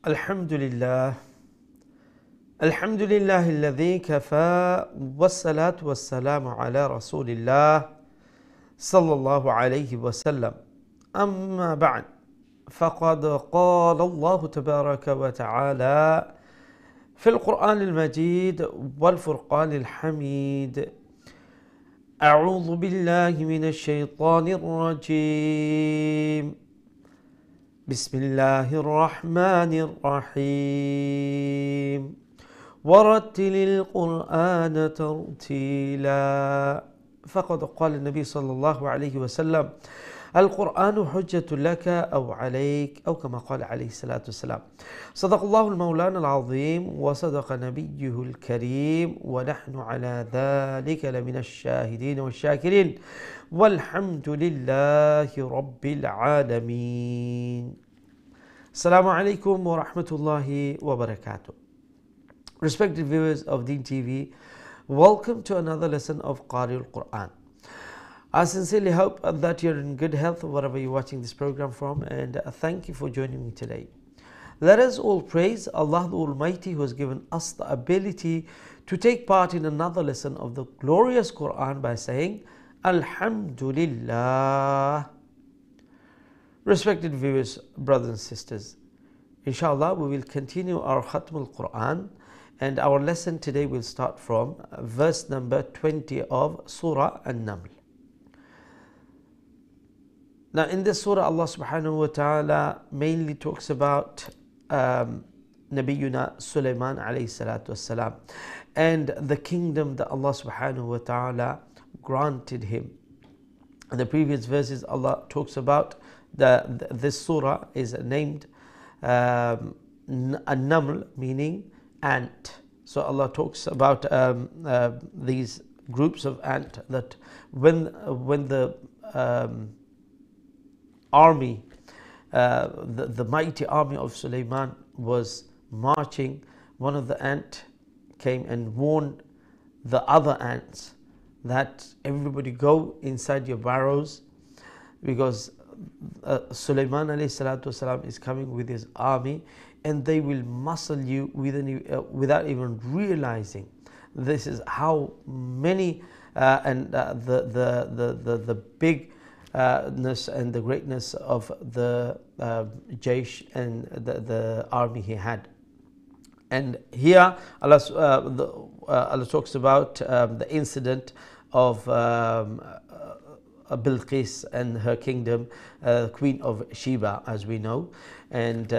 الحمد لله الحمد لله الذي كفى والصلاة والسلام على رسول الله صلى الله عليه وسلم أما بعد فقد قال الله تبارك وتعالى في القرآن المجيد والفرقان الحميد أعوذ بالله من الشيطان الرجيم بسم الله الرحمن الرحيم ورتل القرآن ترتيلا فقد قال النبي صلى الله عليه وسلم القرآن حجة لك أو عليك أو كما قال عليه الصلاة والسلام صدق الله المولان العظيم وصدق نبيه الكريم ونحن على ذلك لمن الشاهدين والشاكرين والحمد لله رب العالمين. Assalamu alaikum wa rahmatullahi wa barakatuh. Respected viewers of Deen TV, welcome to another lesson of Qari al-Quran. I sincerely hope that you're in good health wherever you're watching this program from, and thank you for joining me today. Let us all praise Allah the Almighty who has given us the ability to take part in another lesson of the glorious Quran by saying Alhamdulillah. Respected viewers, brothers and sisters, inshallah we will continue our Khatm al-Quran, and our lesson today will start from verse number 20 of Surah An-Naml. Now in this surah, Allah subhanahu wa ta'ala mainly talks about Nabiyuna Sulaiman alayhi salatu wassalam and the kingdom that Allah subhanahu wa ta'ala granted him. In the previous verses, Allah talks about this surah is named An-Naml, meaning ant. So Allah talks about these groups of ant, that when the army, the mighty army of Sulaiman was marching, one of the ants came and warned the other ants that everybody go inside your burrows, because Sulaiman alayhi salatu wasalam is coming with his army and they will muscle you without even realizing. This is how many the bigness and the greatness of the Jaysh and the army he had. And here Allah talks about the incident of Bilqis and her kingdom, Queen of Sheba, as we know. And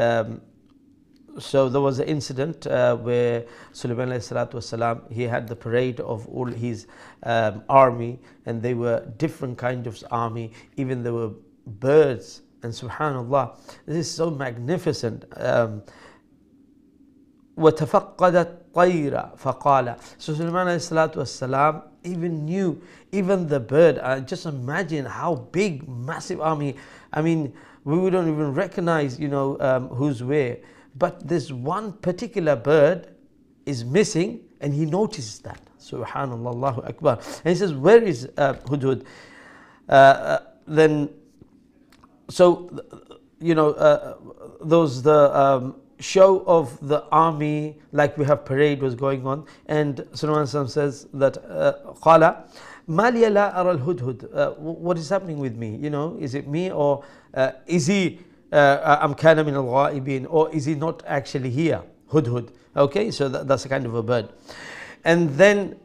so there was an incident where Sulaiman alayhi salatu wasalam, he had the parade of all his army, and they were different kinds of army, even there were birds, and subhanallah, this is so magnificent. وَتَفَقَّدَتْ طَيْرًا فَقَالَ. So Sulaiman alayhi salatu wasalam even knew, even the bird. Just imagine how big, massive army. I mean, we wouldn't even recognize, who's where. But this one particular bird is missing, and he notices that. Subhanallah, Allahu Akbar. And he says, where is Hudhud? The show of the army, like we have parade was going on, and Sulaiman says that قال ما لي لا أرى الهدهد. What is happening with me? Is it me, or is he أم كان من الغائبين, or is he not actually here? Hudhud. Okay, so that's a kind of a bird. And then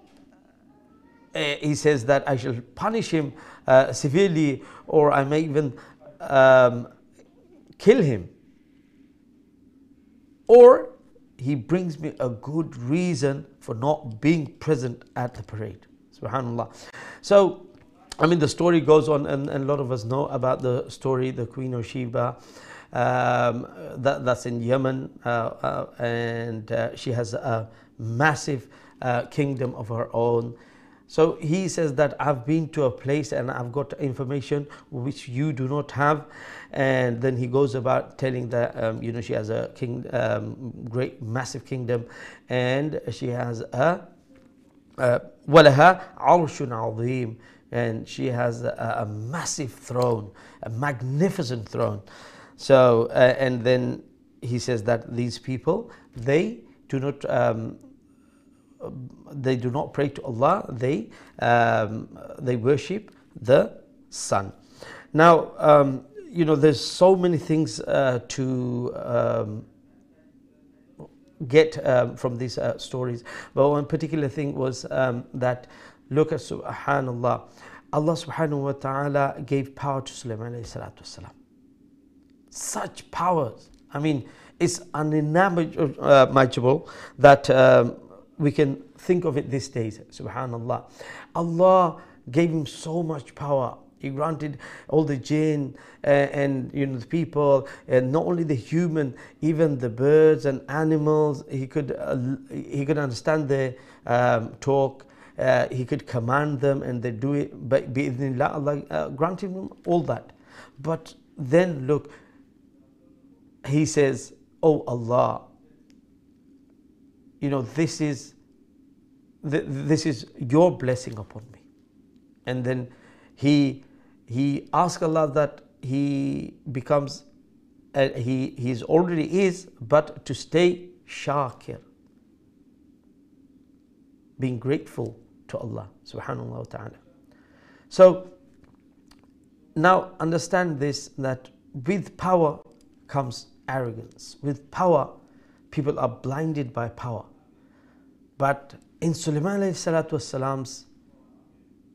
he says that I shall punish him severely, or I may even kill him, or he brings me a good reason for not being present at the parade. Subhanallah. So, I mean, the story goes on, and a lot of us know about the story, the Queen of Sheba, that's in Yemen, and she has a massive kingdom of her own. So he says that I've been to a place and I've got information which you do not have. And then he goes about telling that she has a great massive kingdom, and she has a وَلَهَا عَرْشٌ عَظِيمٌ, and she has a massive throne, a magnificent throne. So and then he says that these people, they do not pray to Allah, they worship the sun. Now, there's so many things to get from these stories, but one particular thing was that, look at subhanallah, Allah subhanahu wa ta'ala gave power to Sulaiman alayhi salatu wasalam. Such powers, I mean, it's unimaginable that we can think of it these days. Subhanallah, Allah gave him so much power. He granted all the jinn and the people, and not only the human, even the birds and animals. He could understand their talk. He could command them, and they do it. But bi'idhnillah, Allah granted him all that. But then look, he says, "Oh Allah, this is your blessing upon me." And then he asks Allah that he becomes, he's already is, but to stay shakir, being grateful to Allah subhanahu wa ta'ala. So now understand this, that with power comes arrogance. With power, people are blinded by power. But in Sulaiman alayhi salatu wassalam's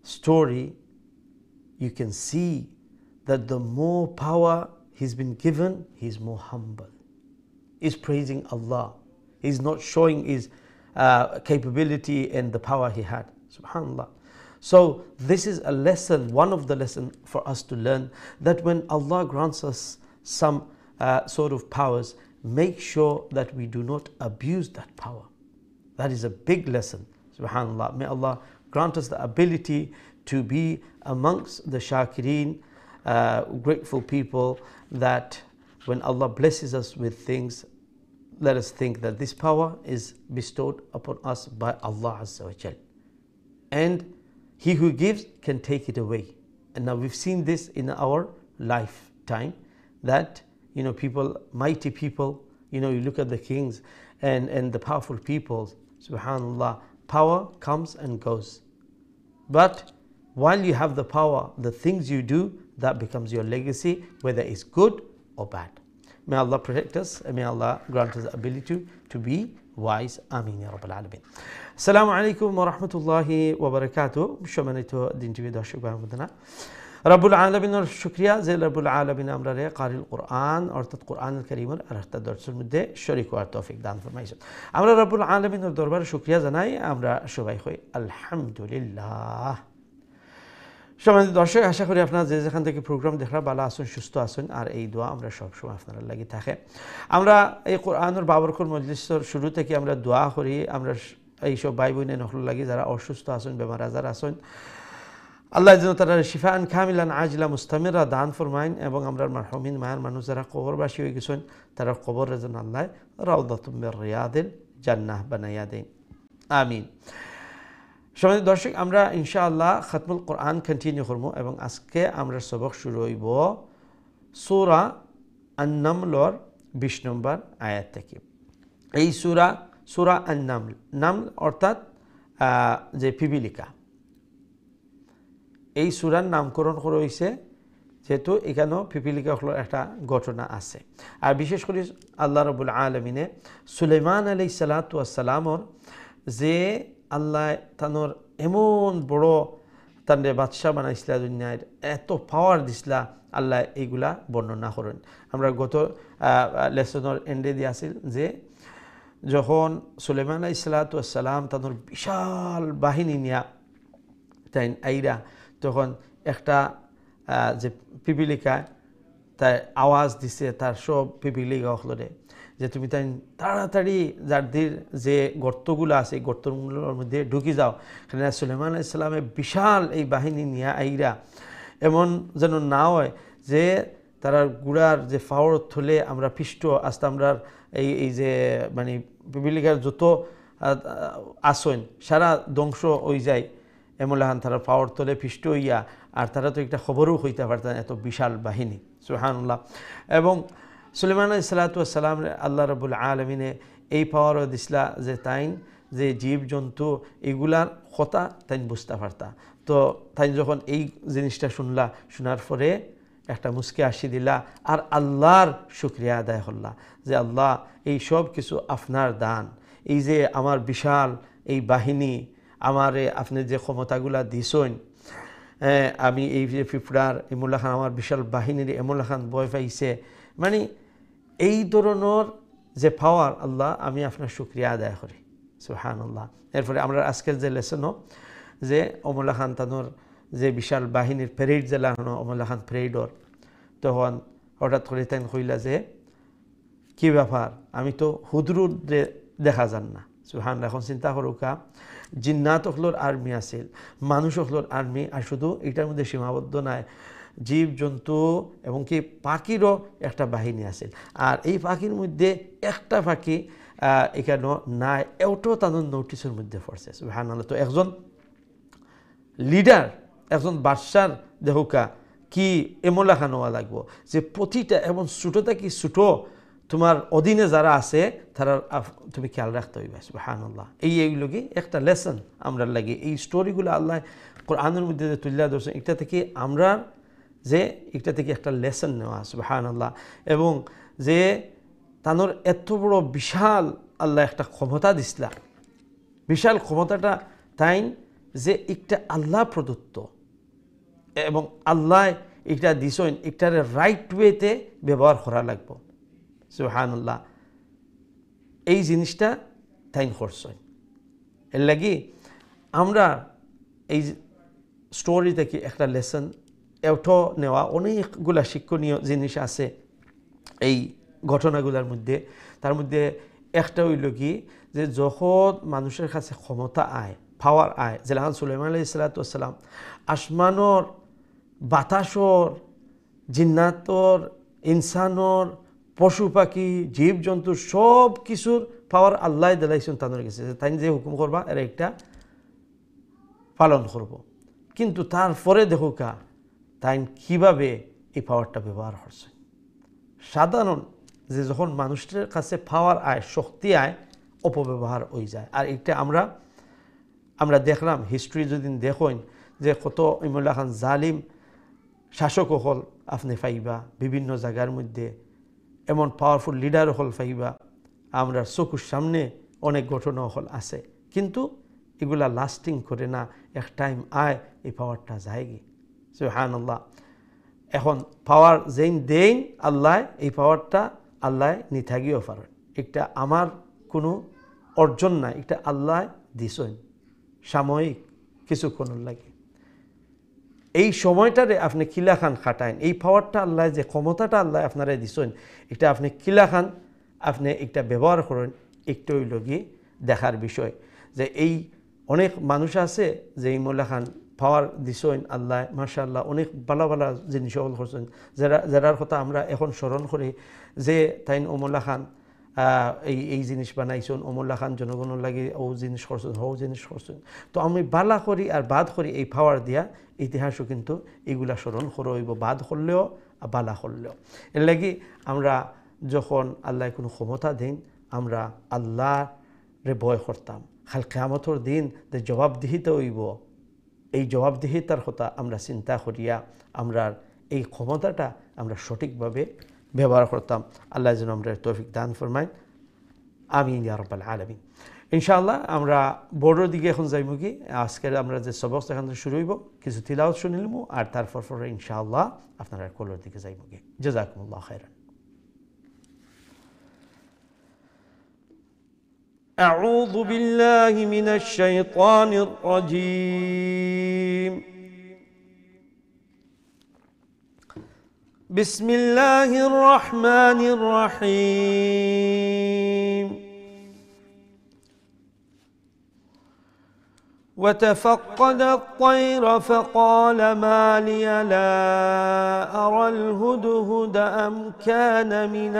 story, you can see that the more power he's been given, he's more humble. He's praising Allah. He's not showing his capability and the power he had. Subhanallah. So this is a lesson, one of the lessons for us to learn, that when Allah grants us some sort of powers, make sure that we do not abuse that power. That is a big lesson. Subhanallah. May Allah grant us the ability to be amongst the shakireen, grateful people, that when Allah blesses us with things, let us think that this power is bestowed upon us by Allah Azza wa Jal. And He who gives can take it away. And now we've seen this in our lifetime, that people, mighty people, you look at the kings and the powerful peoples, subhanallah, power comes and goes. But while you have the power, the things you do, that becomes your legacy, whether it's good or bad. May Allah protect us, and may Allah grant us the ability to be wise. Ameen ya Rabbal Alameen. Assalamu alaikum wa rahmatullahi wa barakatuh. Shumanito din TV dashuk ba mudana. Rabbul Alamin shukriya zel Rabbul Alamin amrare qari al-Quran artat Quran al-Karim arta darsul mudde sharik wa tawfiq dan farmayishun. Amra Rabbul Alamin darbar shukriya zanai amra shubai khoi alhamdulillah. সম্মানিত দর্শক, আশা করি আপনারা যে যেখান থেকে programme দেখরা ভালো আছেন, সুস্থ আছেন, আর এই দোয়া আমরা সবসময় আপনারা লাগি থাকে। আমরা এই কোরআনের বাবরকর মজলিসের শুরু থেকে আমরা দোয়া করি, আমরা এইসব ভাই বোনের নকল লাগি যারা অসুস্থ আছেন, বেমার আজার আছেন, আল্লাহ যেন তারা শিফাআন কামিলান আজিলা মুস্তামিরা দান ফরমাইন, এবং আমরা মারহুমিন মায়ের মানুষ যারা কবরবাসী হয়ে গেছেন, তারা কবরের যেন আল্লাহ রাউদাতুম মির রিয়াদিল জান্নাহ বানাইয়া দেন। আমিন। সম্মানিত দর্শক, আমরা ইনশাআল্লাহ খতমুল কোরআন কন্টিনিউ করবো, এবং আজকে আমরা সবক শুরু হইব সূরা আন-নামলর 20 নম্বর আয়াত থেকে। এই সূরা আন-নামল, নামল অর্থাৎ যে পিপিলিকা, এই সূরার নামকরণ করা হয়েছে যেহেতু এখানেও পিপিলিকা হলো একটা ঘটনা আছে। আর বিশেষ করে আল্লাহ রাব্বুল আলামিনে সুলাইমান আলাইহিস সালাতু ওয়াস সালামর যে আল্লাহ তানোর এমন বড় তানরে বাদশাহ বানাইছিলা, দুনিয়ার এত পাওয়ার দিছিলা, আল্লাহ এইগুলা বর্ণনা করেন। আমরা গত লেসনের এন্ডে দিয়ে আসিল যে যখন সুলাইমান আলাইহিস সালাতু ওয়াস সালাম তানোর বিশাল বাহিনী নিয়া তাই আইরা, তখন একটা যে পিপিলিকা তাই আওয়াজ দিছে তার সব পিপিলিকা হলরে যে তুমি তাই তাড়াতাড়ি যাদের যে গর্তগুলো আছে গর্তগুলোর মধ্যে ঢুকি যাও। এখানে সুলাইমান আলাইহিস সালামের বিশাল এই বাহিনী নিয়ে আইরা এমন যেন না হয় যে তারা গুড়ার যে ফাওয়ার থলে আমরা পিষ্ট আস্তে আমরা এই যে মানে পিপিলিকার যত আসন সারা ধ্বংস হয়ে যায়, এমলাহান তারা পাওয়ার তলে পিষ্ট হইয়া, আর তারা তো একটা খবরও হইতে পারতেন, এত বিশাল বাহিনী। সুবহানাল্লাহ। এবং সুলাইমান আলাইহিস সালাতু ওয়াস সালাম আল্লাহ রাব্বুল আলামিনে এই পাওয়ারও দিছিলা যে তাইন যে জীব জন্তু এগুলার কথা তাই বুঝতে পারতা। তো তাই যখন এই জিনিসটা শুনলা, শোনার পরে একটা মুস্কি আসি দিলা আর আল্লাহর শুকরিয়া আদায় হল্লা যে আল্লাহ এই সব কিছু আপনার দান, এই যে আমার বিশাল এই বাহিনী, আমারে আপনি যে ক্ষমতাগুলা দিছেন, আমি এই যে পিঁপড়ার এমুল্লা খান আমার বিশাল বাহিনীর এমুল্লা খান ভয় পাইছে, মানে এই ধরনের যে পাওয়ার আল্লাহ আমি আপনার শুকরিয়া আদায় করি সুবহানাল্লাহ। এরপরে আমরা আজকের যে লেসনও যে অমুল্লা খান তানোর যে বিশাল বাহিনীর প্যারেড যে লাগানো অমুল্লা খান প্যারেডর, তখন হঠাৎ করে তাই কইলা যে কি ব্যাপার, আমি তো হুদরুদ দেখা যান না। সুবহানাল্লাহ। এখন চিন্তা করুকা জিন্নাত হলোর আর্মি আছিল, মানুষ হলোর আর্মি, আর শুধু এটার মধ্যে সীমাবদ্ধ নাই, জীব জন্তু এবং কি পাখিরও একটা বাহিনী আছে। আর এই পাখির মধ্যে একটা পাখি এখানে নাই, এটাও তাদের নোটিসের মধ্যে পড়ছে। সুবহানাল্লাহ। তো একজন লিডার, একজন বাদশার দেহুকা কি এমলা খানোয়া লাগবো যে প্রতিটা এবং ছোটো থেকে ছোটো তোমার অধীনে যারা আছে তারা তুমি খেয়াল রাখতে হইবে। সুবহানাল্লাহ। এইগুলোকে একটা লেসন আমরা লাগে, এই স্টোরিগুলো আল্লাহ কোরআনের মধ্যে যে তুলে ধরছে, এটা থেকে আমরা যে এটা থেকে একটা লেসন নেওয়া। সুবহানাল্লাহ। এবং যে তানোর এত বড় বিশাল আল্লাহ একটা ক্ষমতা দিসলা, বিশাল ক্ষমতাটা তাই যে একটা আল্লাহ প্রদত্ত এবং আল্লাহ এটা দিছেন, এটার রাইট ওয়েতে ব্যবহার করা লাগবে। সুবহানাল্লাহ। এই জিনিসটা তাই করছেন। এর লাগি আমরা এই স্টোরি থেকে একটা লেসন এওঠো নেওয়া, অনেকগুলা শিক্ষণীয় জিনিস আছে এই ঘটনাগুলোর মধ্যে। তার মধ্যে একটা হইল কি যে যখন মানুষের কাছে ক্ষমতা আয়, পাওয়ার আয়, যেমন সুলাইমান আলাইহিস সালাতু ওয়াস সালাম আসমানর, বাতাসর, জিন্নাতর, ইনসানর, পশু পাখি, জীব জন্তু সব কিছুর পাওয়ার আল্লাহ দিলাইছেন তাদের কাছে, তাই যে হুকুম করবা এরা একটা পালন করব। কিন্তু তারপরে দেখুকা তাই কিভাবে এই পাওয়ারটা ব্যবহার করছে। সাধারণ যে যখন মানুষের কাছে পাওয়ার আয়, শক্তি আয়, অপব্যবহার হয়ে যায়। আর এটা আমরা দেখলাম হিস্ট্রি যদি দেখেন যে কত ইমুল্লাহ খান জালিম শাসক হল আপনি পাইবা বিভিন্ন জায়গার মধ্যে, এমন পাওয়ারফুল লিডার হল পাইবা, আমরা চকুর সামনে অনেক ঘটনা হল আছে, কিন্তু এগুলা লাস্টিং করে না, এক টাইম আয় এই পাওয়ারটা যায়গে। সুবহানাল্লাহ। এখন পাওয়ার যেইন দেন আল্লাহ, এই পাওয়ারটা আল্লাহ নিথাগিও পারেন, এটা আমার কোনো অর্জন নাই, এটা আল্লাহ দিছেন সাময়িক কিছুক্ষণের লাগে। এই সময়টারে আপনি কিলাখান খাটাইন, এই পাওয়ারটা আল্লাহ যে ক্ষমতাটা আল্লাহ আপনারা দিছেন, এটা আপনি কিলাখান আপনি একটা ব্যবহার করেন, একটু লগি দেখার বিষয়। যে এই অনেক মানুষ আছে যে এই মোল্লাখান পাওয়ার দিছেন আল্লাহ, মাশাআল্লাহ, অনেক ভালো ভালো জিনিস করছেন, যারার কথা আমরা এখন স্মরণ করি যে তাই ওমল্লা খান এই জিনিস বানাইছেন, ওমল্লা খান জনগণের লাগে ও জিনিস করছেন, হও জিনিস করছেন। তো আমি বালা করি আর বাদ করি এই পাওয়ার দিয়া ইতিহাসও কিন্তু এগুলা স্মরণ করে হইব, বাদ করলেও বালা করলেও। এর লাগি আমরা যখন আল্লাহ কোনো ক্ষমতা দিন, আমরা আল্লাহরে ভয় করতাম। খাল কিয়ামতের দিন যে জবাবদিহিতা হইব, এই জবাবদিহিতার কথা আমরা চিন্তা করিয়া আমরা এই ক্ষমতাটা আমরা সঠিকভাবে ব্যবহার করতাম। আল্লাহ যেন আমরা তৌফিক দান ফরমাইন। আমিন ইয়া রাব্বাল আলামিন। ইনশাআল্লাহ আমরা বোর্ডের দিকে এখন যাইমু কি, আজকের আমরা যে সবক এখান থেকে শুরু হইব, কিছু তিলাওয়াত শুনিলমু, আর তারপর পরে ইনশাআল্লাহ আপনারা কোলের দিকে যাইমু কি। জাযাকুমুল্লাহ খাইরান। أعوذ بالله من الشيطان الرجيم. بسم الله الرحمن الرحيم. وتفقد الطير فقال ما لي لا أرى الهدهد أم كان من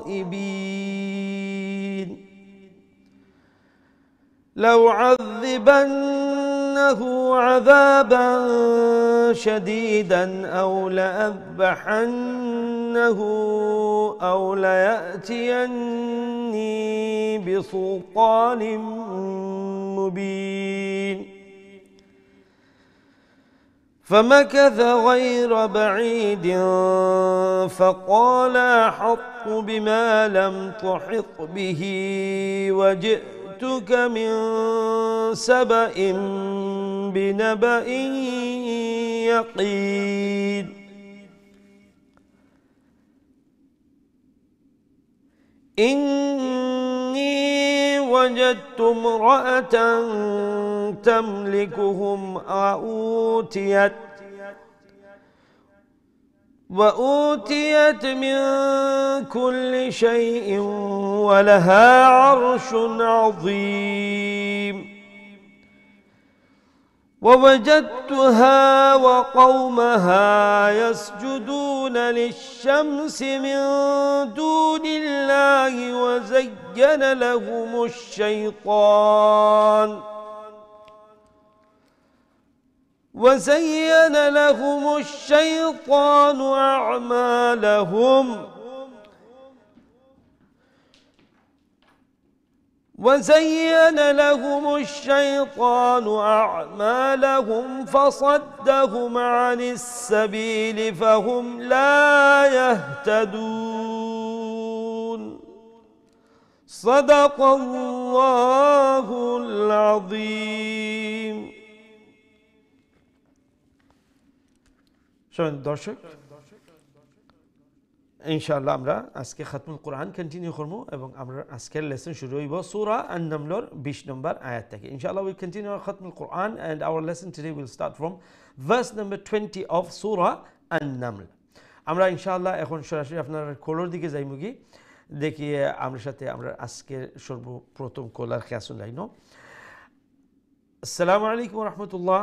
الغائبين لأعذبنه عذابا شديدا أو لأذبحنه أو ليأتيني بسلطان مبين فمكث غير بعيد فقال أحط بما لم تحط به وجئتك من سبأ بنبأ يقين إني وجدت امرأة تملكهم وأوتيت من كل شيء ولها عرش عظيم ووجدتها وقومها يسجدون للشمس من دون الله وزين لهم الشيطان أعمالهم فصدهم عن السبيل فهم لا يهتدون صدق الله العظيم দর্শক ইনশাআল্লাহ আমরা আজকে খাতমুল কোরআন কন্টিনিউ করব এবং আমরা আজকের লেসন শুরু হইব সূরা আন-নামলর 20 নম্বর আয়াত থেকে ইনশাআল্লাহ we continue our খাতমুল Quran and our lesson today will start from verse number 20 of সূরা আন-নামল আমরা ইনশাআল্লাহ এখন সরাসরি আপনার কলর দিকে যাইমুগি দেখি আমার সাথে আমরা আজকের সর্বপ্রথম কলার খেয়াসুন লাইনো আসসালামু আলাইকুম ওয়া রাহমাতুল্লাহ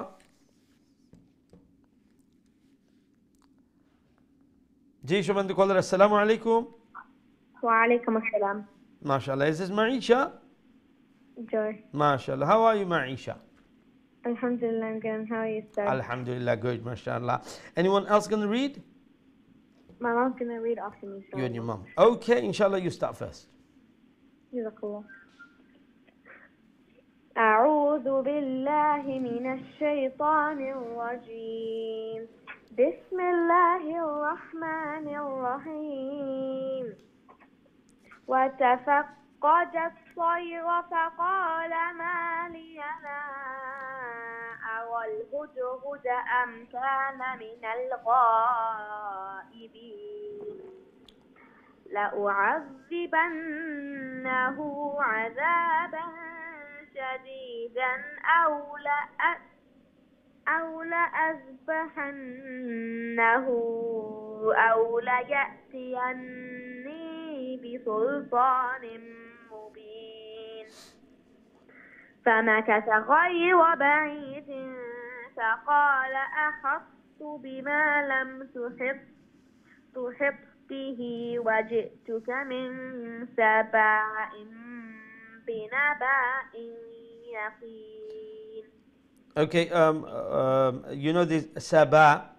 जी शुभंत कॉलर अस्सलाम वालेकुम वालेकुम अस्सलाम माशाल्लाह is this Maisha Joy mashallah how are you Maisha Alhamdulillah I'm good how are you sir Alhamdulillah good mashallah anyone else going to read My mom's going to read after me you and your mom okay inshallah you start first Jazakallah أعوذ بالله من الشيطان الرجيم بسم الله الرحمن الرحيم وتفقد الطير فقال ما لي لا أرى الهدهد أم كان من الغائبين لأعذبنه عذابا شديدا أو لأذبحنه أو ليأتيني بسلطان مبين فمكث غير بعيد فقال أحطت بما لم تحط به وجئتك من سبأ بنبأ يقين Okay, you know this Saba,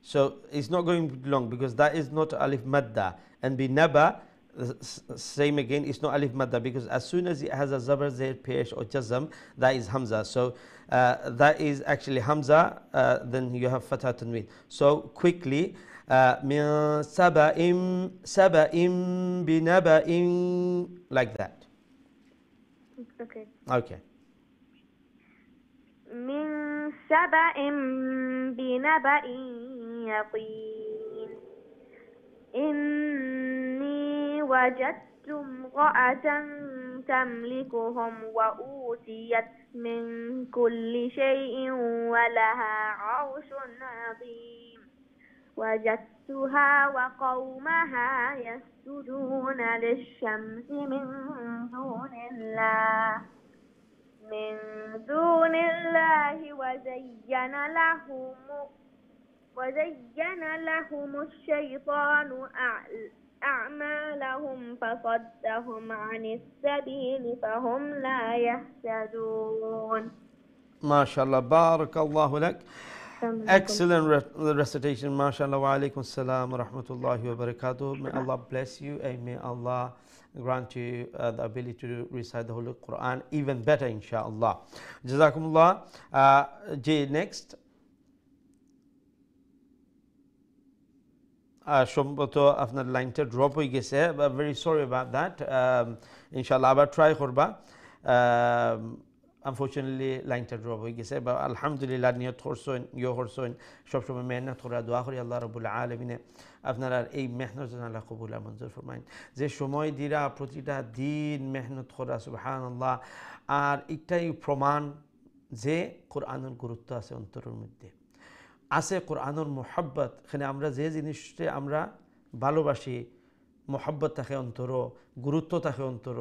so it's not going long because that is not Alif Madda. And Binaba, same again, it's not Alif Madda because as soon as it has a Zabar, Zair, Pesh or Jazam, that is Hamza. So that is actually Hamza, then you have Fatha Tanween. So quickly, Min Saba'im Binaba'in, like that. Okay. Okay. من سبأ بنبأ يقين إني وجدت امرأة تملكهم وأوتيت من كل شيء ولها عرش عظيم وجدتها وقومها يسجدون للشمس من دون الله وزين لهم الشيطان أعمالهم فصدهم عن السبيل فهم لا يهتدون ما شاء الله بارك الله لك Excellent recitation, mashallah. Wa alaikum salam wa rahmatullahi wa barakatuh. May Allah bless you and may Allah grant you the ability to recite the Holy Quran even better, inshallah. Jazakumullah. Next. সম্ভবত আপনার লাইনটা drop হয়ে গেছে, very sorry about that. ইনশাআল্লাহ আবার try করবা। Unfortunately লাইনটা drop হয়ে গেছে, বা আলহামদুলিল্লাহ নিয়ত করছেন, করছেন, সবসময় মেহনত করা, দোয়া করি আল্লাহ রাব্বুল আলামিনে আপনারা এই মেহনত যেন আল্লাহ কবুল আর মঞ্জুর ফরমাইন। যে সময় দিরা প্রতিটা দিন মেহনত করা, সুবহানাল্লাহ। আর এটাই প্রমাণ যে কোরআনের গুরুত্ব আছে অন্তরের মধ্যে, আছে কোরআনের মোহাব্বত। এখানে আমরা যে জিনিসটা আমরা ভালোবাসি, মোহাব্বত থাকে অন্তর, গুরুত্ব থাকে অন্তর,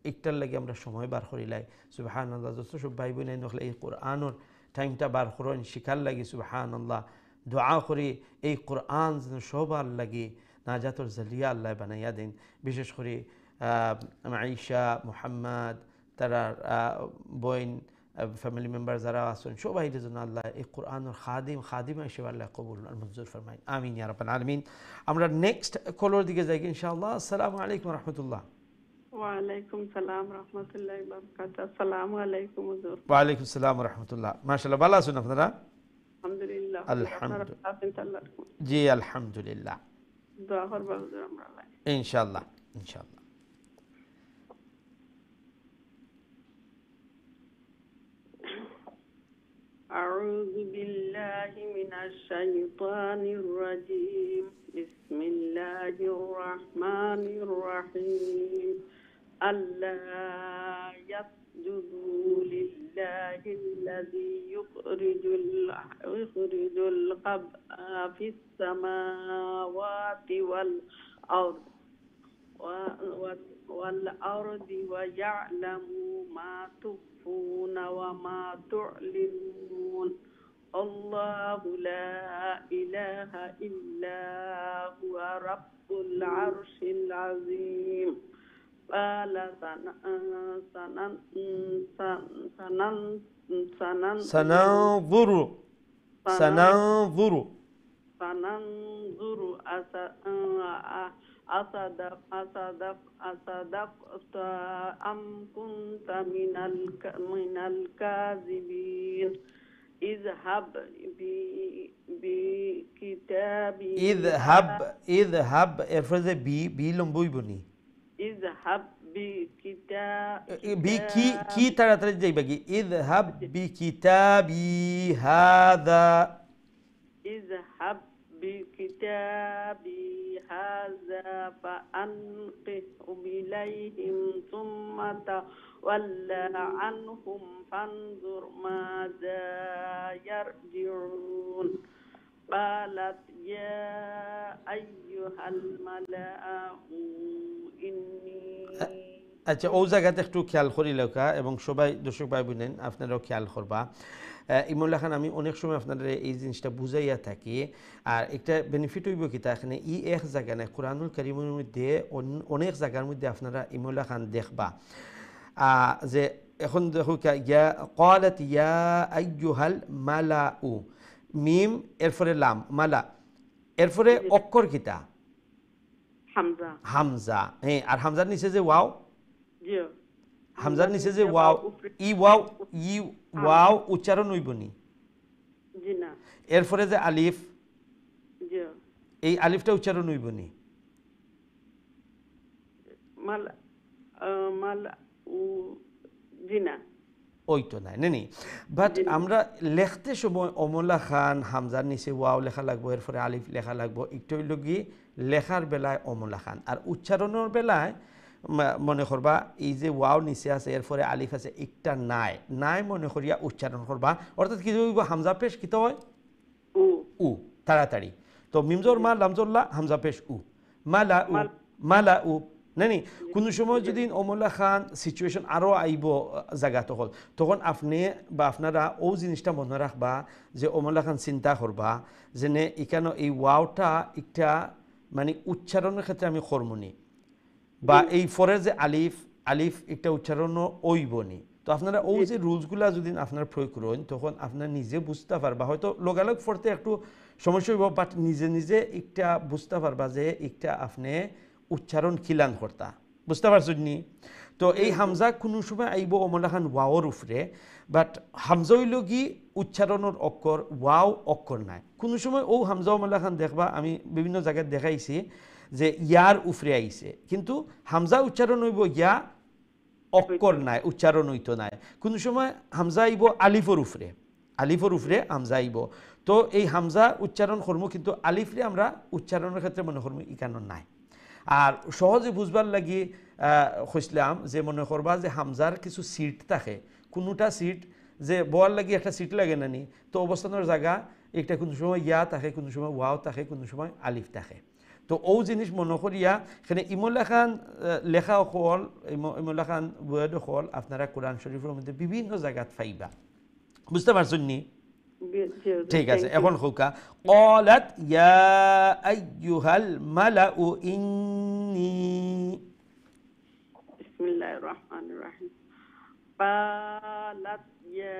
একটার লাগে আমরা সময় বার করিলাই। সুবহানাল্লাহ। যত সব ভাই বোন নখলে এই কোরআনের টাইমটা বার করেন শিখার লাগি, সুবহানাল্লাহ। দোয়া করি এই কোরআন যেন সবার লাগি নাজাতুর জালিয়া আল্লাহ বানাইয়া দেন। বিশেষ করে আয়েশা, মুহাম্মদ, তারা বোন, ফ্যামিলি মেম্বার যারা আছেন সবাইদের জন্য আল্লাহ এই কোরআনের খাদিমা হিসেবে আল্লাহ কবুল আর মঞ্জুর ফরমাইন। আমিন ইয়া রাব্বাল আলামিন। আমরা নেক্সট কলর দিকে যাই ইনশাআল্লাহ। আসসালামু আলাইকুম ওয়া রাহমাতুল্লাহ। ওয়া আলাইকুম সালাম রাহমাতুল্লাহি ওয়া বারাকাতুহু। আসসালামু আলাইকুম হুজুর। ওয়া আলাইকুম সালাম ওয়া রাহমাতুল্লাহ। মাশাআল্লাহ, ভালো আছেন আপনারা? আলহামদুলিল্লাহ। আলহামদুলিল্লাহ। জি আলহামদুলিল্লাহ। দোয়া করবা হুজুর আমরা ইনশাআল্লাহ ইনশাআল্লাহ। أعوذ بالله من الشيطان الرجيم. بسم الله الرحمن الرحيم. ألا يسجدوا لله الذي يخرج الخبأ في السماوات والأرض ويعلم ما تخفون وما تعلنون. الله لا إله إلا هو رب العرش العظيم. قال سننظر أصدقت أم كنت من الكاذبين. اذهب بكتابي اذهب افرض بي لمبوي بني اذهب بكتابي كي ترى جاي باقي اذهب بكتابي هذا اذهب بكتابي هذا فألقه إليهم ثم تولى عنهم فانظر ماذا يرجعون. قالت يا أيها الملأ إني আচ্ছা, ও জায়গাতে একটু খেয়াল করি লেখা, এবং সবাই দর্শক ভাই বোনেন আপনারাও খেয়াল করবা। ইমুল্লাহ খান, আমি অনেক সময় আপনাদের এই জিনিসটা বুঝাইয়া থাকি, আর একটা বেনিফিট হইব কি তা এখানে এক জায়গা নাই, কোরআনুল কারীমের মধ্যে অনেক জায়গার মধ্যে আপনারা ইমুল্লাহ খান দেখবা যে এখন দেখো ক্বালাত ইয়া আইয়ুহাল মালাউ, মিম এরপরে লাম, মালা এরপরে অক্ষর কিতা হামজা। হ্যাঁ, আর হামজার নিচে যে ওয়াও, হামজার নিচে যে ওয়াও, ই ওয়াও উচ্চারণ হইব নি। এরপরে যে আলিফ, এই আলিফটা উচ্চারণ হইব নি। ওই তো নাই নেই, বাট আমরা লেখতে সময় অমলা খান হামজার নিচে ওয়াও লেখা লাগবো, এরপরে আলিফ লেখা লাগবো। একটু হইল গিয়ে লেখার বেলায় অমলা খান, আর উচ্চারণের বেলায় মনে করবা এই যে ওয়াও নিচে আছে এরপরে আলিফ আছে, একটা নাই মনে করিয়া উচ্চারণ করবা। অর্থাৎ কি হইব, হামজা পেশ কিতা হয় উ, তাড়াতাড়ি। তো মিমজোর মা লামজোল্লা হামজা পেশ উ, মালা উ নানি। কোনো সময় যদি অমলা খান সিচুয়েশন আরও আইব জায়গা তখন আপনি বা আপনারা ও জিনিসটা মনে রাখবা যে অমলা খান চিন্তা করবা যে এখানে এই ওয়াওটা একটা মানে উচ্চারণের ক্ষেত্রে আমি কর্মনি, বা এই ফরে যে আলিফ একটা উচ্চারণও ওইবনি। তো তো আপনারা ও যে রুলসগুলা যদি আপনারা প্রয়োগ করেন তখন আপনারা নিজে বুঝতে পারবা, হয়তো লগালগ পড়তে একটু সমস্যা হইব, বাট নিজে নিজে একটা বুঝতে পারবা যে একটা আপনি উচ্চারণ কিলান করতা, বুঝতে পারছেন নি? তো এই হামজা কোনো সময় আইব অমলাখান ওয়াওর উপরে, বাট হামজা হইল কি উচ্চারণের অক্ষর, ওয়াও অক্ষর নাই। কোনো সময় ও হামজা অমলাখান দেখবা, আমি বিভিন্ন জায়গায় দেখাইছি যে ইয়ার উপরে আইছে, কিন্তু হামজা উচ্চারণ হইব ইয়া, অক্ষর নাই, উচ্চারণ হইতো নাই। কোনো সময় হামজা আইব আলিফর উপরে, আলিফর উপরে হামজা আইব। তো এই হামজা উচ্চারণ করবো, কিন্তু আলিফরে আমরা উচ্চারণের ক্ষেত্রে মনে করবো ইকানো নাই। আর সহজে বুঝবার লাগি কইসলাম যে মনে করবা যে হামজার কিছু সিট থাকে, কোনোটা সিট যে বয়ার লাগি একটা সিট লাগে না নি, তো অবস্থানের জায়গা একটা কোনো সময় ইয়া থাকে, কোনো সময় ওয়াও থাকে, কোনো সময় আলিফ থাকে। তো ও জিনিস মনে করিয়া এখানে ইমুল্লাখান লেখা হল, ইমুল্লাখান ওয়ার্ড হল আপনারা কোরআন শরীফের মধ্যে বিভিন্ন জায়গাত পাইবা, বুঝতে পারছেন নি? ঠিক আছে, এখন হোকা ক্বালাত ইয়া আইয়ুহাল মালাউ ইন্নী, বিসমিল্লাহির রহমানির রহিম। ক্বালাত ইয়া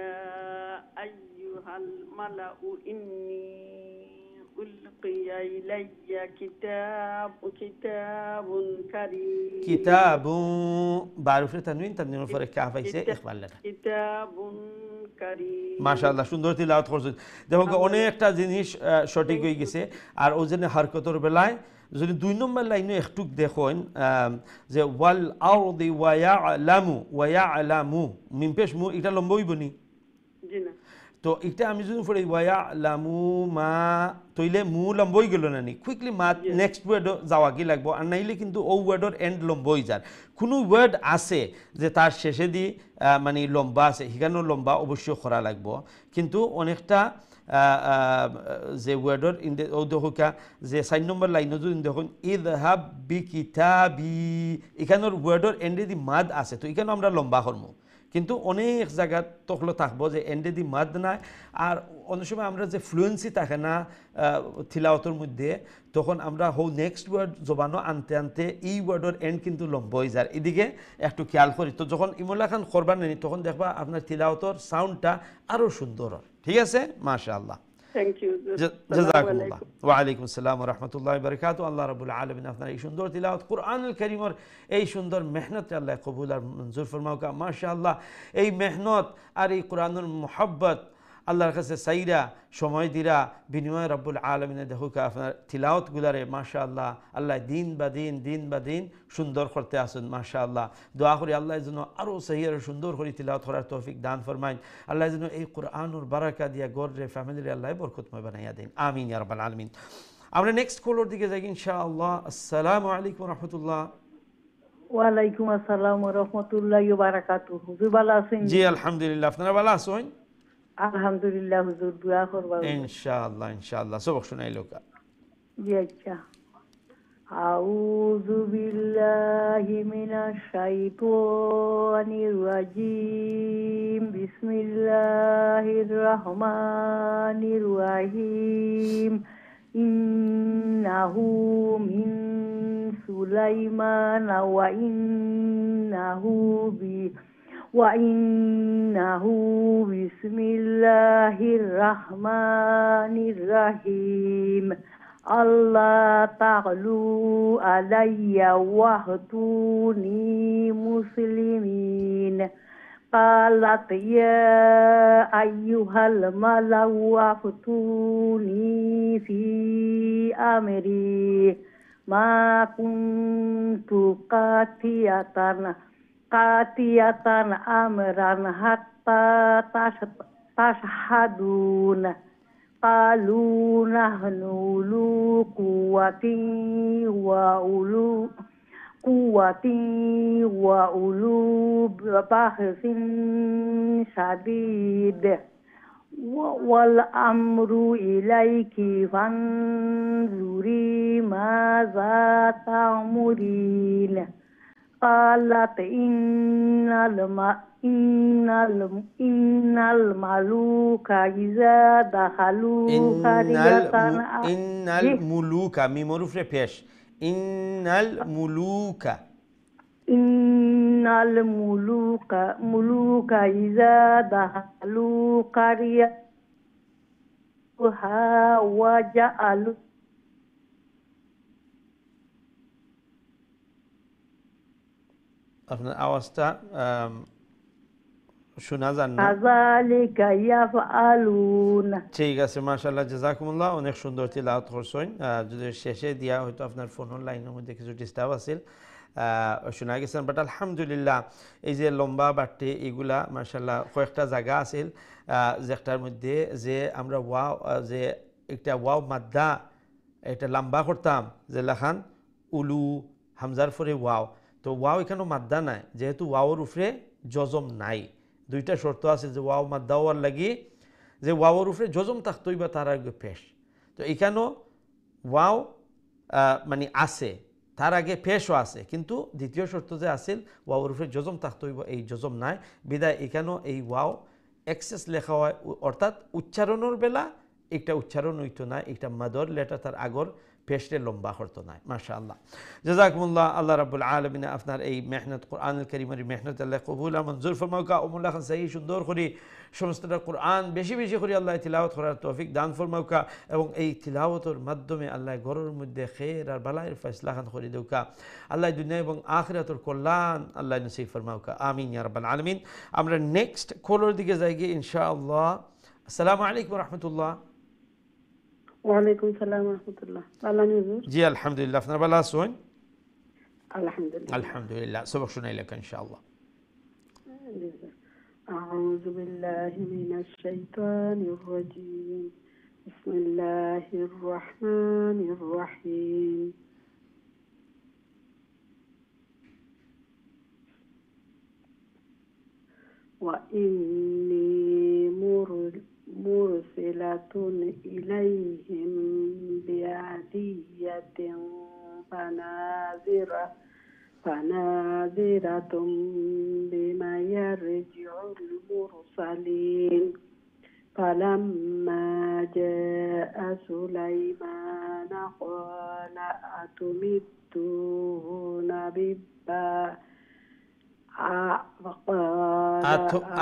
আইয়ুহাল মালাউ ইন্নী উলকিয়া ইলাইয়া কিতাবুন কারীম। কিতাবুন বারুফে তানবিন, তানবিনের উপরে কাফ আইছে, ইকবাল লেখা। কিতাবুন কারীম। মাশাআল্লাহ, সুন্দর তিলাওয়াত করছেন। দেখো অনেকটা জিনিস সঠিক হয়ে গেছে। আর ওই জন্য হারকতর বেলায় যদি 2 নম্বর লাইনে একটু দেখুন যে ওয়াল আরদি ওয়া ইয়ালামু মিম পেশ মু, এটা লম্বা হইব নি? জি না। তো এটা আমি যদি পড়ি ওয়া ইয়ালামু মা, তইলে মু লম্বা হয়ে গেল না নি? কুইকলি মা নেক্সট ওয়ার্ড যাওয়া কি লাগবো, আর নাইলে কিন্তু ও ওয়ার্ডের এন্ড লম্বা হয়ে যায়। কোনো ওয়ার্ড আছে যে তার শেষে দি মানে লম্বা আছে, সেখানেও লম্বা অবশ্যই করা লাগবো। কিন্তু অনেকটা যে ওয়ার্ডের দেখা যে 4 নম্বর লাইনে যদি দেখুন ইযহাব বিকিতাবি, এখানের ওয়ার্ডের এন্ডে দি মাদ আছে, তো এখানে আমরা লম্বা করবো। কিন্তু অনেক জায়গা তখলো থাকবো যে এন্ডে দি মাদ নাই। আর অনেক সময় আমরা যে ফ্লুয়েন্সি থাকে না তিলাওয়াতের মধ্যে, তখন আমরা নেক্সট ওয়ার্ড জবানো আনতে আনতে এই ওয়ার্ডের এন্ড কিন্তু লম্বা হয়ে যায়, এদিকে একটু খেয়াল করি। তো যখন ইমুল্লাহ খান করবার নেই তখন দেখবা আপনার তিলাওয়াতের সাউন্ডটা আরও সুন্দর হয়। ঠিক আছে, মাশাআল্লাহ। Thank you. জাযাকুমুল্লাহ। ওয়া আলাইকুম আসসালাম ওয়া রাহমাতুল্লাহি ওয়া বারাকাতুহু। আল্লাহ রাব্বুল আলামিন আপনার এই সুন্দর তিলাওয়াত কুরআনুল কারীমের এই সুন্দর মেহনতে আল্লাহ কবুল আর মঞ্জুর ফরমাউকা। মাশাআল্লাহ, এই মেহনত আর এই কুরআনুল মুহাব্বত আল্লাহর কাছে সাইরা সময় দিরা বিনিময় রাব্বুল আলামিনে দেখুকা আপনার তিলাওয়াতগুলারে মাশাআল্লাহ আল্লাহ দিন বা দিন সুন্দর করতে আসুন। মাশাআল্লাহ, দোয়া করি আল্লাহ যেন আরও সহি আর সুন্দর করে তিলাওয়াত করার তৌফিক দান ফরমাইন। আল্লাহ যেন এই কুরআনুর বারাকা দিয়া গড়রে ফ্যামিলির আল্লাহ বরকতময় বানাইয়া দিন। আমিন ইয়া রাব্বাল আলামিন। আমরা নেক্সট কলর দিকে যাই ইনশাআল্লাহ। আসসালামু আলাইকুম ওয়া রাহমাতুল্লাহ। ওয়ালাইকুম আসসালাম ওয়া রাহমাতুল্লাহি ওয়া বারাকাতুহু। হুজুর ভালো আছেন? জি আলহামদুলিল্লাহ, আপনারা ভালো আছেন? আলহামদুলিল্লাহ হুজুর, দোয়া করবা ইনশাআল্লাহ সবক শোনাই লোকা। জি আচ্ছা। আউযু বিল্লাহি মিনাশ শাইতানির রাজিম। বিসমিল্লাহির রহমানির রহিম। ইন্নাহু মিন সুলাইমান ওয়া ইন্নাহু বিসমিল্লাহির রহমানির রহিম। আল্লাহ তাগলু আলাইয়া ওয়াহতুনি মুসলিমিন। قالت يا أيها الملأ أفتوني في أمري ما كنت قاطعة أمرا حتى تشهدون. قالوا نحن أولو قوة وأولو بأس شديد والأمر إليك فانظري ماذا تأمرين. قالت إن الملوك إذا دخلوا قرية إن الملوك، ميمورو فريبيش، إن الملوك ইন্নাল মুলুকা ইজা দাহালু কারিয়া ওয়া জাআলু আপনার আওয়াজটা শোনা যান না। কাযালিকা ইয়াফআলুন। ঠিক আছে, মাশাআল্লাহ, জাযাকুমুল্লাহ, অনেক সুন্দর তিলাওয়াত করছেন। যদি শেষে দিয়া হয়তো আপনার ফোনের লাইনের মধ্যে কিছু ডিস্টার্ব আছিল, শোনা গেছেন, বাট আলহামদুলিল্লাহ এই যে লম্বা বাট্টি এগুলা মাশাআল্লাহ কয়েকটা জায়গা আছিল যেটার মধ্যে যে আমরা ওয়াও যে একটা ওয়াও মাদ্দা এটা লম্বা করতাম যে লেখান উলু হামজার পরে ওয়াও, তো ওয়াও এখানেও মাদ্দা নাই, যেহেতু ওয়াওর উপরে জজম নাই। দুইটা শর্ত আছে যে ওয়াও মাদ্দা হওয়ার লাগি যে ওয়াওর উপরে জজম থাকতই বা তার আগে পেশ, তো এখানেও ওয়াও মানে আছে, তার আগে পেশও আছে, কিন্তু দ্বিতীয় শর্ত যে আছিল ওয়াওর উপরে জজম থাকতই বা এই জজম নাই, বিদায় এখানেও এই ওয়াও এক্সেস লেখা হয়, অর্থাৎ উচ্চারণের বেলা একটা উচ্চারণ হইতো না, একটা মাদর লেটার তার আগর পেশরে লম্বা করতো না। মাশাআল্লাহ, জাযাকুমুল্লাহ, আল্লাহ রাব্বুল আলামিন আপনার এই মেহনত কোরআনুল কারীমের মেহনত আল্লাহ কবুল আর মঞ্জুর ফরমাউকা, ওমুল্লাহ খান সাহি সুন্দর করে সমস্তটা কোরআন বেশি বেশি করে আল্লাহ তিলাওয়াত করার তৌফিক দান ফরমাউকা, এবং এই তিলাওয়াতের মাধ্যমে আল্লাহ ঘরের মধ্যে খের আর বালায়ের ফয়সলা খান করে দেউকা, আল্লাহ দুনিয়া এবং আখিরাতের কল্যাণ আল্লাহ নসিব ফরমাউকা, আমিন ইয়া রাব্বাল আলামিন। আমরা নেক্সট কলের দিকে যাই গিয়ে ইনশাআল্লাহ। আসসালামু আলাইকুম রাহমাতুল্লাহ। ওয়ালাইকুম সালাম রাহমাতুল্লাহ। ভালো আছেন হুজুর? জি আলহামদুলিল্লাহ, আপনারা ভালো আছেন? আলহামদুলিল্লাহ। আলহামদুলিল্লাহ, সবক শুনাইলেন ইনশাআল্লাহ। আউযু বিল্লাহি মিনাশ শাইতানির রাজীম। বিসমিল্লাহির রহমানির রহিম। ওয়া ইন্নী মুরসিলাতুন ইলাইহিম বিহাদিয়াতিন ফানাযিরাতুম বিমা ইয়ারজিউল মুরসালিন। ফালাম্মা জাআ সুলাইমানা ক্বালা আতুমিদ্দুনা বিবা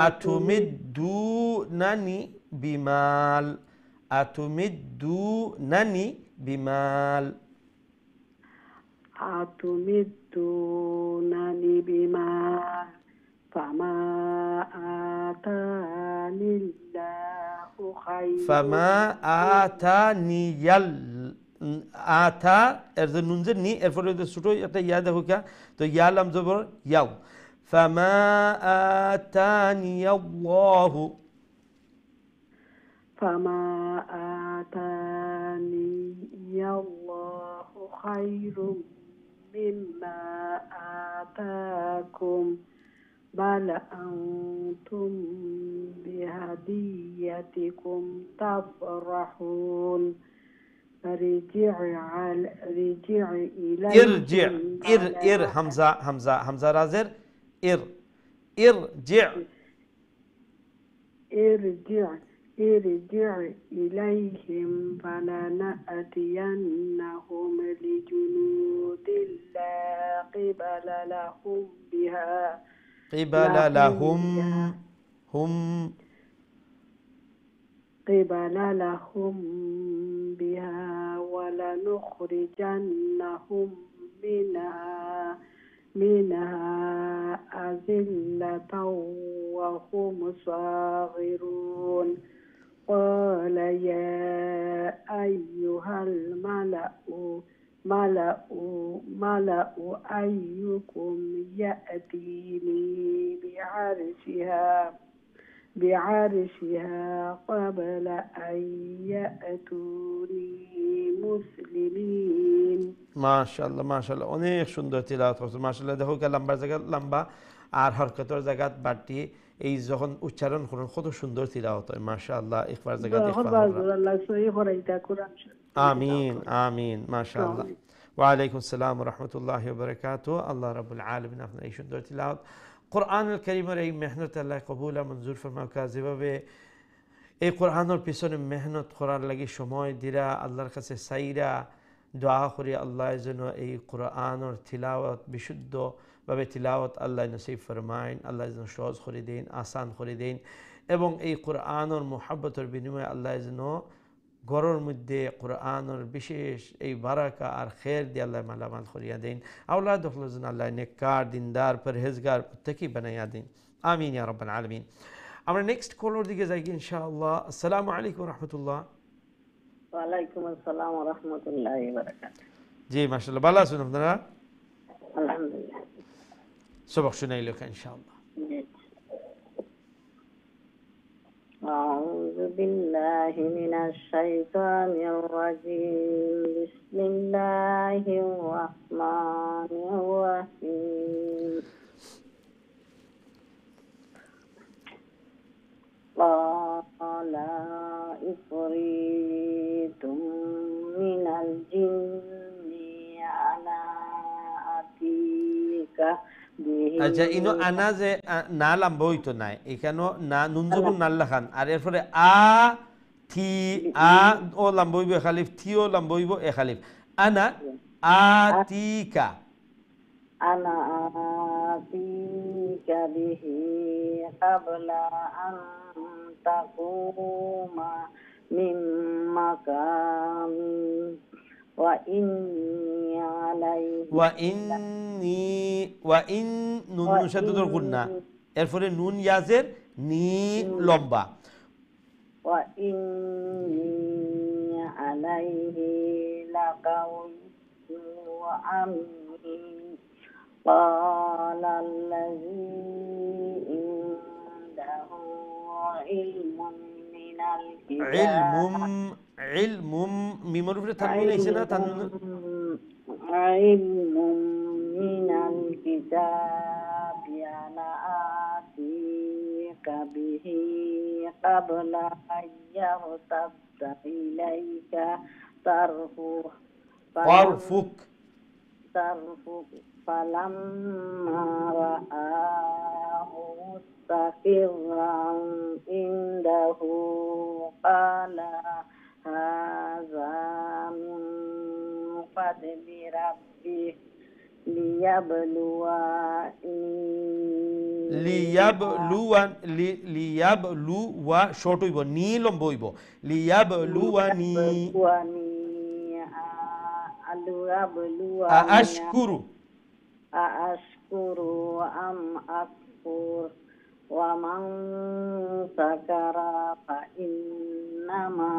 আতুমিদ্দুনানি বিমাল, আতুমিদ্দুনানি বিমাল, আতুমিদ্দুনানি বিমাল ফামা আতানিল্লাহু খায়রুম। ফামা আতানিয়াল, আতা এর যে নুন যে নি এরপরে ছোট একটা ইয়া দেখো কা, তো ইয়া লাম জবর ইয়াও, ফামা আতানিয়াল্লাহু, ফামা আতানিয়াল্লাহু খায়রুম মিম্মা আতাকুম বাল আনতুম বিহাদিয়াতিকুম তাফরাহুন। ইর হামজা হামজা হামজা রাজের ইর ارجع إليهم فلنأتينهم بجنود لا قبل لهم بها ولنخرجنهم منها أذلة وهم صاغرون. قال يا أيها الملأ أيكم يأتيني بعرشها قبل أن يأتوني مسلمين. মাশাআল্লাহ মাশাআল্লাহ, অনেক সুন্দর তিলাওয়াত করছেন মাশাআল্লাহ। দেখো লম্বার জায়গা লম্বা আর হরকতের জায়গা বাড়তি, এই যখন উচ্চারণ করেন কত সুন্দর তিলাওয়াত হয় মাশাআল্লাহ। একবার জায়গা আমিন আমিন মাশাআল্লাহ। ওয়া আলাইকুম আসসালাম ওয়া রাহমাতুল্লাহি ওয়া বারাকাতুহু। আল্লাহ রাব্বুল আলামিন আপনার এই সুন্দর তিলাওয়াত কোরআনুল কারীমের এই মেহনত আল্লাহ কবুল আর মঞ্জুর ফরমাউকা। যেভাবে এই কোরআনের পিছনে মেহনত করার লাগি সময় দিরা আল্লাহর কাছে সাইরা দোয়া করি আল্লাহ যেন এই কোরআনের তিলাওয়াত বিশুদ্ধ ভাবে তিলাওয়াত আল্লাহ নসিব ফরমাইন, আল্লাহ যেন সহজ করে দিন, আসান করে দিন, এবং এই কোরআনের মোহাব্বতের বিনিময়ে আল্লাহ যেন ঘরের মধ্যে কোরআনের বিশেষ এই বারাকা আর খের দিয়ে আল্লাহ মালামাল করিয়া দিন। আওলাদ যেন আল্লাহ নেককার, দিনদার, পরহেজগার প্রত্যেকেই বানাইয়া দিন। আমিন ইয়া রাব্বাল আলামিন। আমরা নেক্সট কলের দিকে যাই ইনশাআল্লাহ। আসসালামু আলাইকুম রহমতুল্লাহ। ওয়ালাইকুম আসসালাম ওয়া রাহমাতুল্লাহি ওয়া বারাকাতুহু। জি মাশাআল্লাহ, ভালো আছেন আপনারা? আলহামদুলিল্লাহ। সবক শুনাইল ইনশাআল্লাহ। أعوذ بالله من الشيطان الرجيم. بسم الله الرحمن الرحيم. قال عفريت من الجن أنا آتيك به। আচ্ছা, ইনো আনা যে না লাম্ব হইতো নাই, এখানে না নুন জবর নাল লাখান, আর এরপরে আ থি আ ও লাম্ব হইব এখালিফ, থি ও লাম্ব হইব এখালিফ। আনা আতিকা, আনা আতিকা বিহি ক্বাবলা আন তাকুমা মিন মাকামি ওয়া ইন্নী আলাইহি ওয়া ইন নুন শাদ্দুর গুন্না, এরপরে নুন ইয়াজের নি লম্বা। ওয়া ইন্নী আলাইহি লাকাউয়্যু আমিন। ক্বালা আল্লাযী ইনদাহু ইলমুন মিনাল কিতাব ইলমুম মিমর উপরে তানবিন আইছে না? ইলমুম মিনাল কিতাব আনা আতিকা বিহি ক্বাবলা আইয়ারতাদ্দা ইলাইকা তারফুক ফালাম্মা রাআহু মুস্তাকিররান ইনদাহু ক্বালা হাযা মিন ফাদলি রাব্বি লিয়াবলুয়া শর্ট হইব, নি লম্ব হইব, লিয়াবলুয়ানি আশকুরু আম আকফুর ওয়া মান শাকারা ফা ইন্নামা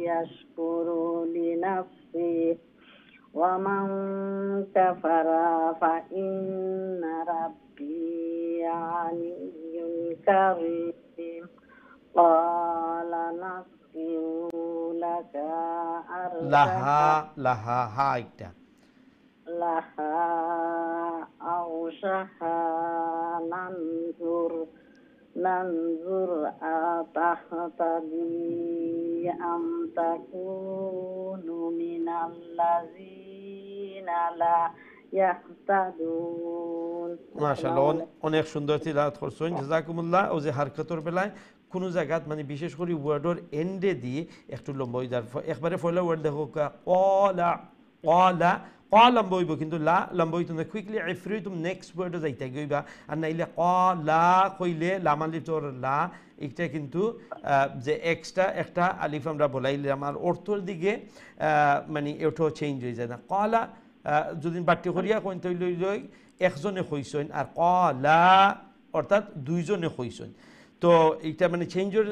ইয়াশকুরু লিনাফসিহি ওয়া মান কাফারা ফা ইন্না রাব্বি আলিয়্যুন কারীম। ক্বালা নাসকিউ লাকা লাহা হা একটা লাহা আওশাহা নানজুর আতাহতাদি আম তাকুনু মিনাল্লাযীনা লা ইয়াহতাদুন। মাশাআল্লাহ, অনেক সুন্দর তিলাওয়াত করছেন, জাযাকুমুল্লাহ। ও যে হারকতের বেলায় কোনো জায়গাত মানে বিশেষ করে ওয়ার্ডের এন্ডে দিয়ে একটু লম্বা হয়ে যার, একবারে ফয়লা ওয়ার্ড দেখো কলা কলা ক লম্বা হইব, কিন্তু লা লম্বা হইতো না। কুইকলি এফরি তুমি নেক্সট ওয়ার্ডে যাইতে গইবা, আর নাইলে ক লা কইলে লামালিটোর লা এটা কিন্তু যে এক্সট্রা একটা আলিফ আমরা বলাইলাম, আর অর্থর দিকে মানে এটাও চেঞ্জ হয়ে যায় না। কলা যদি বাট্টি করিয়া কইন তৈল একজনে কইসইন, আর কলা অর্থাৎ দুইজনে কইসইন। তো এইটা মানে চেঞ্জের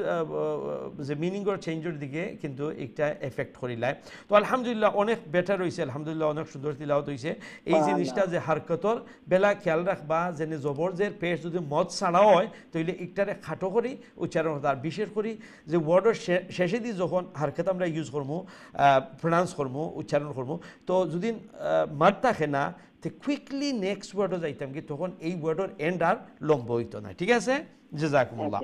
যে মিনিংয়ের চেঞ্জের দিকে কিন্তু একটা এফেক্ট করিলায়। তো আলহামদুলিল্লাহ অনেক বেটার হয়েছে, আলহামদুলিল্লাহ অনেক সুন্দর তিলাওয়াত হয়েছে। এই জিনিসটা যে হারকতর বেলা খেয়াল রাখবা, যেন জবর যে পেশ যদি মদ ছাড়া হয় তাহলে একটারে খাটো করি উচ্চারণ হতো। আর বিশেষ করে যে ওয়ার্ডের শেষে দিয়ে যখন হারকত আমরা ইউজ করবো, প্রনাউন্স করবো, উচ্চারণ করবো, তো যদি মাদ থাকে না তো কুইকলি নেক্সট ওয়ার্ডও যাইতাম কি, তখন এই ওয়ার্ডের এন্ড আর লম্ব হইতো না। ঠিক আছে, জাযাকুমুল্লাহ।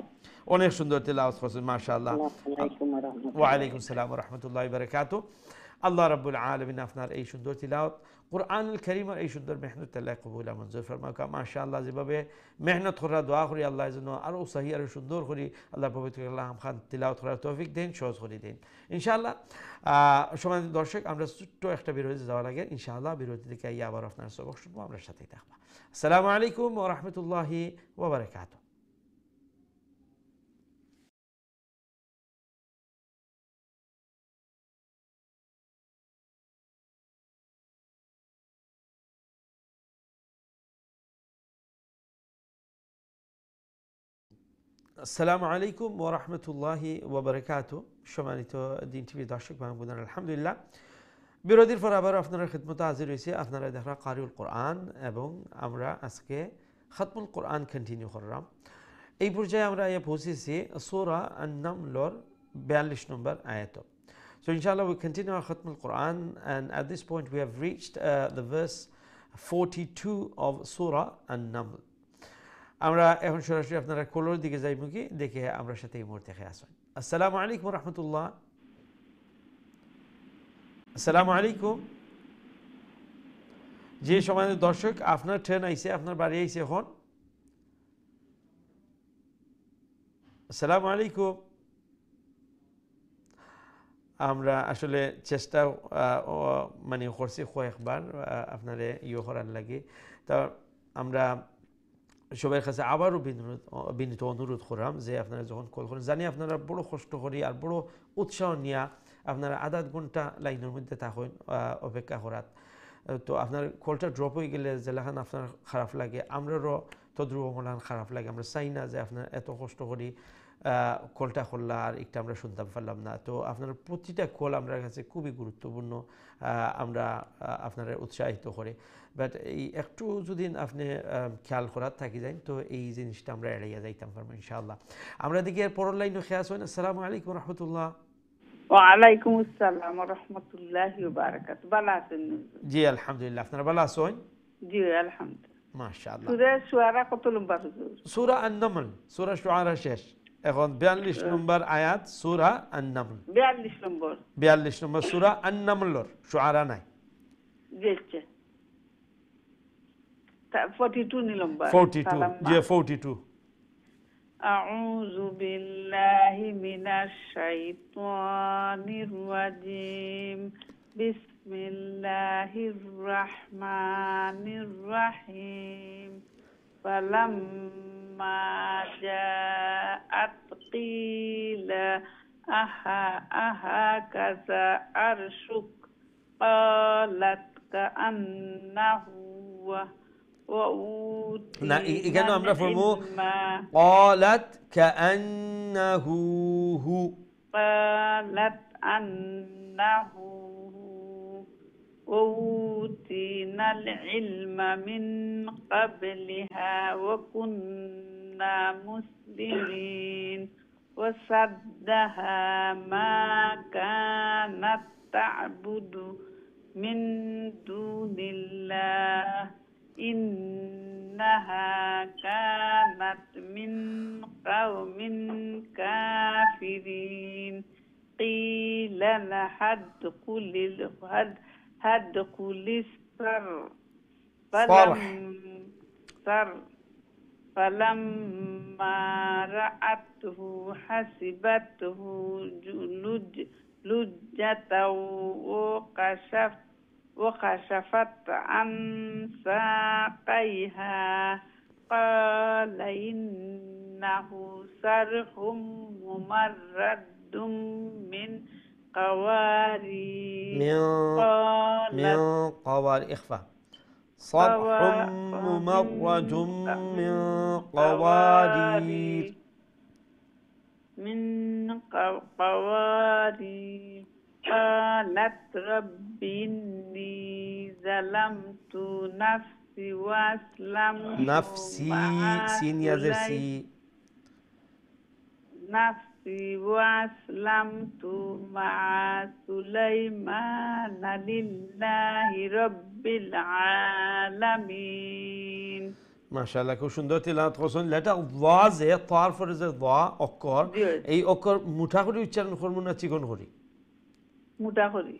অনেক সুন্দর তেলাওয়াত করছেন মাশাআল্লাহ। ওয়া আলাইকুম আসসালাম ওয়া রাহমাতুল্লাহি ওয়া বারাকাতুহু। আল্লাহ রাব্বুল আলামিন আপনার এই সুন্দর তিলাওয়াত কুরআনুল কারীমের এই সুন্দর মেহনত আল্লাহ কবুল আর মঞ্জুর ফরমাক। মাশাআল্লাহ, যেভাবে মেহনত করা দোয়া করি আল্লাহ যেন আরও সহি আরও সুন্দর করি আল্লাহ পবিত্র কালাম খান তিলাওয়াত করার তৌফিক দেন, সহজ করে দিন ইনশাআল্লাহ। সম্মানিত দর্শক, আমরা ছোট্ট একটা বিরতি যাওয়ার আগে ইনশাআল্লাহ বিরতি থেকে আবার আপনার সবক শুনবো, আমরা সাথেই থাকবো। আসসালামু আলাইকুম ওয়া রাহমাতুল্লাহি ওয়া বারাকাতুহু। আসসালামু আলাইকুম ওয়া রাহমাতুল্লাহি ওয়া বারাকাতুহু। সম্মানিত দিন টিভি দর্শক ভাই বোনেরা, আলহামদুলিল্লাহ বিরতির পর আবার আপনারা খিদমতে হাজির হয়েছে। আপনারা দেখা কারিউল কোরআন এবং আমরা আজকে খতমুল কোরআন কন্টিনিউ করলাম। এই পর্যায়ে আমরা পৌঁছেছি সূরা আন-নামলর 42 নম্বর আয়াত। So inshallah we continue our Khatmul Quran, and at this point we have reached the verse 42 of Surah An-Naml. আমরা এখন সরাসরি আপনারা কলর দিকে যাইব কি দেখে আমরা সাথে এই মুহূর্তে খেয়ে আসুন। আসসালামু আলাইকুম রহমতুল্লাহ। আসসালামু আলাইকুম। যে সম্মানিত দর্শক, আপনার ট্রেন আইছে, আপনার বাড়ি আইছে এখন। আসসালামু আলাইকুম। আমরা আসলে চেষ্টা মানে করছি কয়েকবার আপনারে ইয়ে করার লাগে। তা আমরা সবার কাছে আবারও বিনীত অনুরোধ করলাম যে আপনারা যখন কল করেন, জানি আপনারা বড় কষ্ট করি আর বড় উৎসাহ নিয়ে আপনারা আধা ঘন্টা লাইনের মধ্যে থাকেন অপেক্ষা করার। তো আপনার কলটা ড্রপ হয়ে গেলে যেলাখান আপনার খারাপ লাগে, আমরারও তদ্রুপ মলান খারাপ লাগে। আমরা চাই না যে আপনার এত কষ্ট করি কলটা করলা আর একটা আমরা শুনতে পারলাম না। তো আপনার প্রতিটা কল আমার কাছে খুবই গুরুত্বপূর্ণ, আমরা আপনারা উৎসাহিত করে। বাট এই একটু যদি আপনি খেয়াল করার থাকি যাই তো এই জিনিসটা আমরা এড়াইয়া যাইতাম পারবো ইনশাআল্লাহ। আমরা দেখি এর পরের লাইনও খেয়াল হয়। আসসালামু আলাইকুম রহমতুল্লাহ। ওয়ালাইকুম আসসালাম ওয়া রাহমাতুল্লাহি ওয়া বারাকাতুহু। ভালো আছেন? জি আলহামদুলিল্লাহ, আপনারা ভালো আছেন? জি আলহামদুলিল্লাহ। মাশাআল্লাহ। সূরা শুআরা কত নম্বর হুজুর? সূরা আন-নামল, সূরা শুআরা শেষ, এখন 42 নম্বর আয়াত সূরা আন-নামল। 42 নম্বর 42 নম্বর সূরা আন-নামলর, শুআরা নাই। জি 42 নম্বর 42, জি 42। আউযু বিল্লাহি মিনাশ শাইতানির রাজিম। বিসমিল্লাহির রাহমানির রাহিম। ফালাম্মা জাআত কিলা আহাকাযা আরশুক ক্বালাত কাআন্নাহু না, এখানে আমরা পড়বো ক্বালাত কাআন্নাহু হু, ক্বালাত আন্নাহু ওউতিনাল ইলমা মিন ক্বাবলিহা ওয়া কুন্না মুসলিমিন ওয়া সাদ্দাহা মা কানাত তা'বুদু মিন দুনিল্লাহ ইন্নাহা কানাত মিন কওমিন কাফিরিন। কিলা হাদকুলিস ফালাম্মা রাআতহু হাসিবাতহু লুজ্জাতাও وكشفت عن ساقيها قال إنه صرح ممرد من قوارير من قوارير، إخفاء، صرح ممرد من قوارير قالت رب إني ظلمت نفسي وأسلمت نفسي سين يزرسي نفسي وأسلمت مع سليمان لله رب العالمين। মাশাআল্লাহ, খুব সুন্দর তিলাওয়াত করছেন। লেটা ওয়া যে তার পরে যে ওয়া অক্ষর, এই অক্ষর মুঠা করে উচ্চারণ করব না চিকন করি?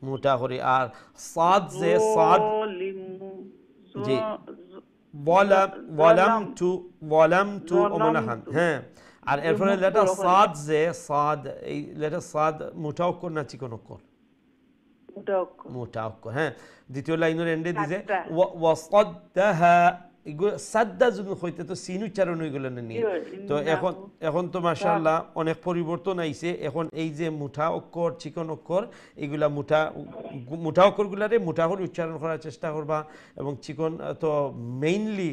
মুঠা করি। আর সাদ যে সাদ, জি ওয়ালামতু ওমনাহান, হ্যাঁ। আর এরপরে লেটা সাদ যে সাদ, এই লেটা সাদ মুঠা অক্ষর না চিকন অক্ষর? মুঠা অক্ষর, হ্যাঁ। দ্বিতীয় লাইনের এন্ডে দিছে ওয়াসাদ্দাহা এগুলো সাদ্দা যদি হইতে তো সিন উচ্চারণ হয়ে গেল না নিয়ে। তো এখন তো মাশাআল্লাহ অনেক পরিবর্তন আইছে। এখন এই যে মুঠা অক্ষর চিকন অক্ষর এগুলা মুঠা অক্ষরগুলারে মুঠা করে উচ্চারণ করার চেষ্টা করবা, এবং চিকন তো মেইনলি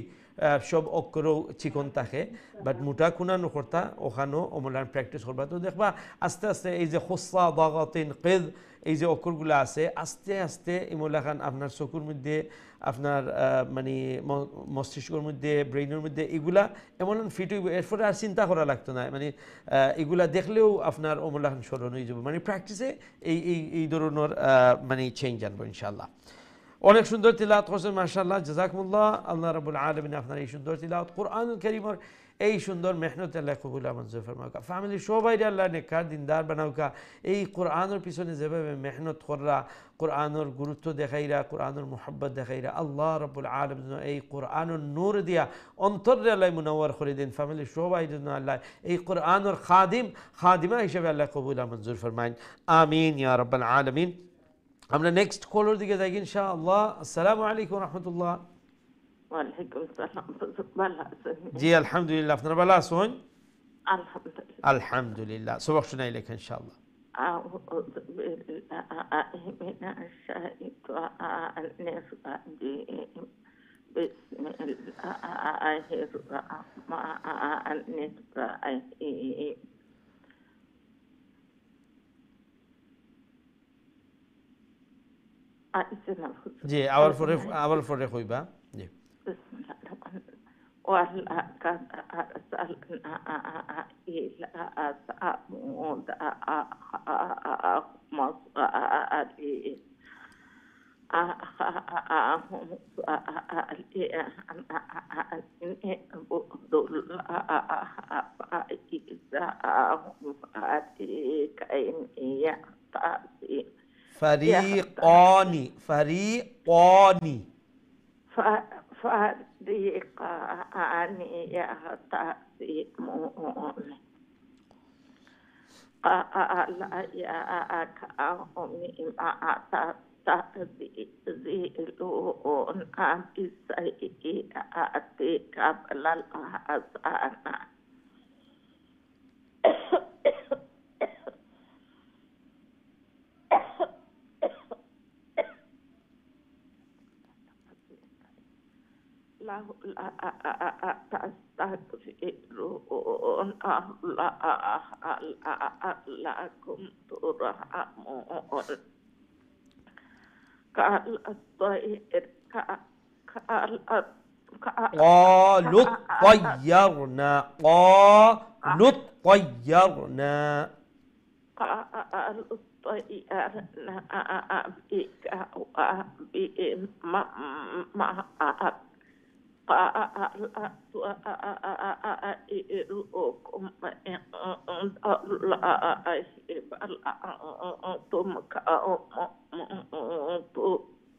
সব অক্ষরও চিকন থাকে, বাট মুঠা খুনানো করতা ওখানেও অমলান প্র্যাকটিস করবা। তো দেখবা আস্তে আস্তে এই যে হোসা দাগাতিন কেদ এই যে অক্ষরগুলো আছে আস্তে আস্তে ইমুল্লা খান আপনার চকুর মধ্যে আপনার মানে মস্তিষ্কের মধ্যে ব্রেইনের মধ্যে এগুলা এমন ফিট হইব, এরপরে আর চিন্তা করা লাগতো না, মানে এগুলা দেখলেও আপনার অমুল্লা খান স্মরণ হয়ে যাব, মানে প্র্যাকটিসে এই ধরনের মানে চেঞ্জ আনবো ইনশাল্লাহ। অনেক সুন্দর তিলাওয়াত করছেন মাশাআল্লাহ, জাযাকুমুল্লাহ। আল্লাহ রাব্বুল আলামিন আপনার এই সুন্দর তিলাওয়াত কোরআনুল কারীমের এই সুন্দর মেহনত আল্লাহ কবুল মঞ্জুর ফরমাউকা, ফ্যামিলি সবাই আল্লাহ নেককার দিনদার বানাউকা। এই কোরআনের পিছনে যেভাবে মেহনত কররা, কোরআনের গুরুত্ব দেখাইরা, কোরআনের মোহাব্বত দেখাইরা, আল্লাহ রাব্বুল আলামিন এই কোরআনের নূর দিয়া অন্তরে আল্লাহ মুনাওয়ার করে দিন। ফ্যামিলি সবাই জন্য আল্লাহ এই কোরআনের খাদিমা হিসেবে আল্লাহ কবুল মঞ্জুর ফরমাইন, আমিন ইয়া রাব্বাল আলামিন। আমরা নেক্সট কলর দিকে যাই ইনশাআল্লাহ। আসসালামু আলাইকুম রাহমাতুল্লাহ। ওয়ালাইকুম সালাম। ভালো আছেন? জি আলহামদুলিল্লাহ, আপনারা ভালো আছেন? আলহামদুলিল্লাহ। আলহামদুলিল্লাহ, সবক শুনাই লেখা ইনশাআল্লাহ। আউযু বিল্লাহি মিনাশ শাইতানির রাজিম। বিসমিল্লাহির রাহমানির রাহিম। জি আবার পরে কইবা। জি ولقد أرسلنا إلى ثمود أخاهم صالحا أخاهم صالحا أن اعبدوا الله فإذا هم فريقين يختصمون. فريقان يختصمون قال يا قوم ما تستعجلون بالسيئات قبل الحسنة لولا تستغفرون الله لعلكم ترحمون. قالوا طيرنا قالوا طيرنا بك وبهم معك قال أطائركم عند الله بل أنتم قوم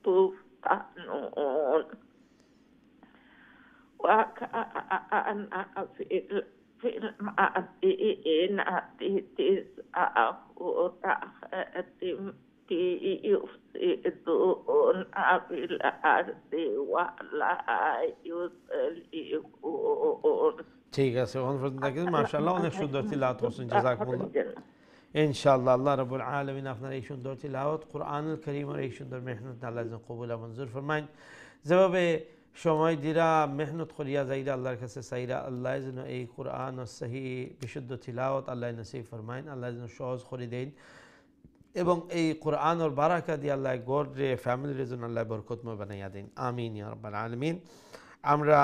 تفتنون. وكان في المدينة تسعة خاتم يفسدون في الأرض ولا يصلحون. ঠিক আছে, মাশাআল্লাহ অনেক সুন্দর তিলাওয়াত করছেন, জাযাকুমুল্লাহ। ইনশাআল্লাহ আল্লাহ রাব্বুল আলামিন আপনার এই সুন্দর তিলাওয়াত কোরআনুল কারীমের এই সুন্দর মেহনত আল্লাহ যেন কবুল মঞ্জুর ফরমাইন। যেভাবে সময় দিরা মেহনত করিয়া যাইরা আল্লাহর কাছে চাইরা, আল্লাহ যেন এই কোরআন ও সহি বিশুদ্ধ তিলাওয়াত আল্লাহ নসিব ফরমাইন, আল্লাহ যেন সহজ করে দেন, এবং এই কোরআনের বারাকা দিয়ে আল্লাহ গড়ে ফ্যামিলির জন্য আল্লাহ বরকতময় বানাইয়া দিন, আমিন ইয়া রাব্বাল আলামিন। আমরা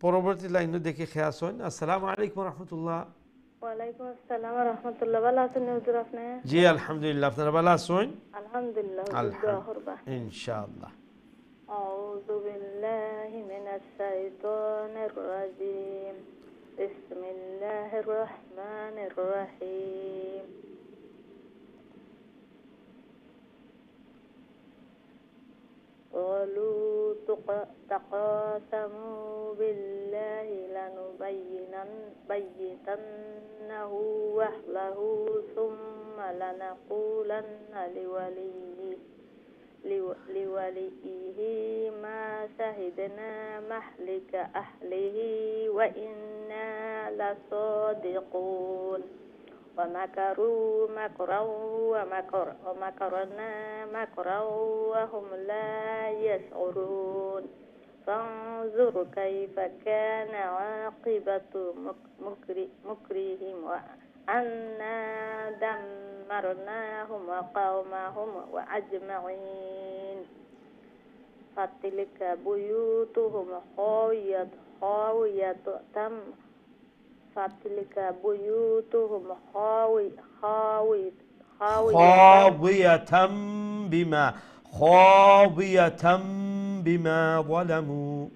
পরবর্তী লাইনে দেখে খেয়াল হন। আসসালামু আলাইকুম রাহমাতুল্লাহ। ওয়ালাইকুম আসসালাম ওয়া রাহমাতুল্লাহ। ভালো আছেন হুজুর আপনি? জি আলহামদুলিল্লাহ, আপনারা ভালো আছেন? আলহামদুলিল্লাহ। ইনশাআল্লাহ। আউযু বিল্লাহি মিনাশ শাইতানির রাজিম। বিসমিল্লাহির রাহমানির রাহিম। قالوا تقاسموا بالله لنبيتنه وأهله ثم لنقولن لوليه لوليه ما شهدنا مهلك أهله وإنا لصادقون ومكروا مكرا ومكرنا مكرا وهم لا يشعرون فانظر كيف كان عاقبة مكرهم وأنا دمرناهم وقومهم وأجمعين فتلك بيوتهم خاوية فتلك بيوتهم خاوية بما ظلموا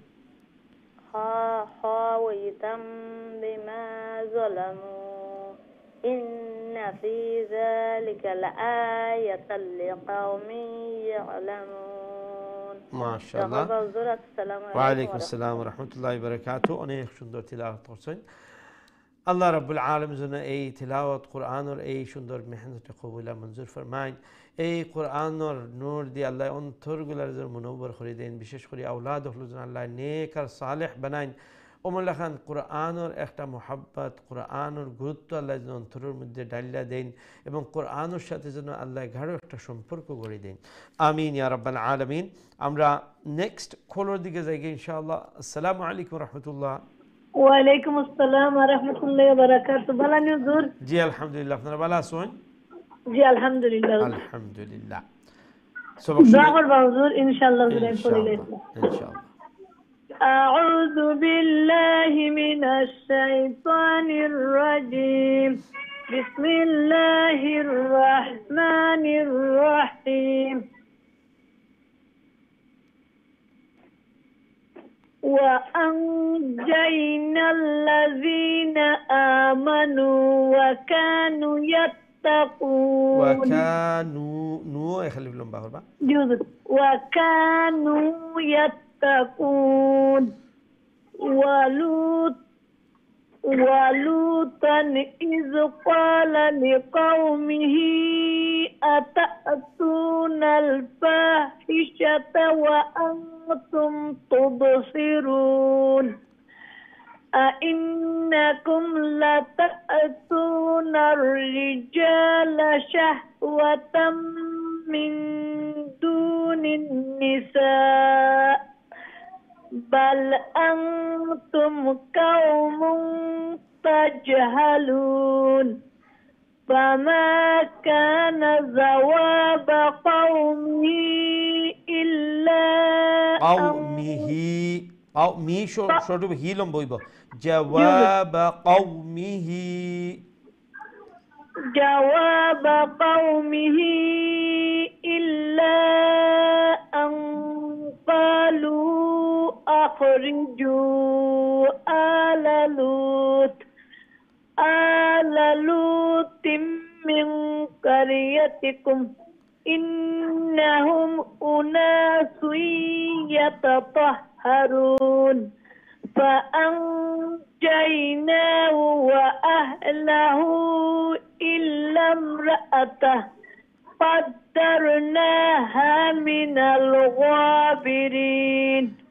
إن في ذلك لآية لقوم يعلمون ما شاء الله السلام وعليكم السلام ورحمة الله وبركاته অনেক সুন্দর তিলাওয়াত করছেন আল্লাহ রাব্বুল আলামিন যেন এই তিলাওয়াত কোরআনের এই সুন্দর মেহনতে কবুল মঞ্জুর ফরমাইন এই কোরআনের নূর দিয়ে আল্লাহ অন্তরগুলার যেন মুনব্বর করে দেন বিশেষ করে আওলাদ হলো যেন আল্লাহ নেক আর সালেহ বানাইন ওমল্লা খান কোরআনের একটা মোহাব্বত কোরআনের গুরুত্ব আল্লাহ যেন অন্তরের মধ্যে ডালিয়া দেন এবং কোরআনের সাথে যেন আল্লাহ গাঢ় একটা সম্পর্ক গড়ে দেন আমিন ইয়া রাব্বাল আলামিন আমরা নেক্সট কলের দিকে যাই ইনশাআল্লাহ আসসালামু আলাইকুম রাহমাতুল্লাহ ওয়ালাইকুম আসসালাম ওয়া রাহমাতুল্লাহি ওয়া বারাকাতুহু ভালো হুজুর জি আলহামদুলিল্লাহ আপনারা ভালো আছেন জি আলহামদুলিল্লাহ আলহামদুলিল্লাহ দোয়া করব হুজুর ইনশাআল্লাহ ইনশাআল্লাহ أعوذ بالله من الشيطان الرجيم بسم الله الرحمن الرحيم وأنجينا الذين آمنوا وكانوا يتقون وكانوا يتقون ولوطا إذ قال لقومه أتأتون الفاحشة وأنتم تبصرون أئنكم لتأتون الرجال شهوة من دون النساء بل أنتم قوم تجهلون فما كان جواب قومه إلا قومه شو هيلم بويبا جواب قومه إلا أن قالوا أخرجوا آل لوط من قريتكم إنهم أناس يتطهرون فأنجيناه وأهله إلا امرأته قدرناها من الغابرين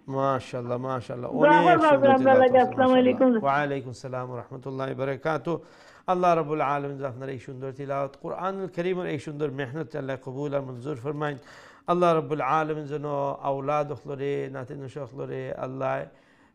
ما شاء الله ما شاء الله السلام عليكم وعليكم السلام ورحمة الله وبركاته আল্লাহ রাব্বুল আলামিন আপনার এই সুন্দর তিলাওয়াত কোরআনুল কারীমের এই সুন্দর মেহনত আল্লাহ কবুল আর মঞ্জুর ফরমাইন আল্লাহ রাব্বুল আলামিন যেন আওলাদ হলরে নাতিন হলরে আল্লাহ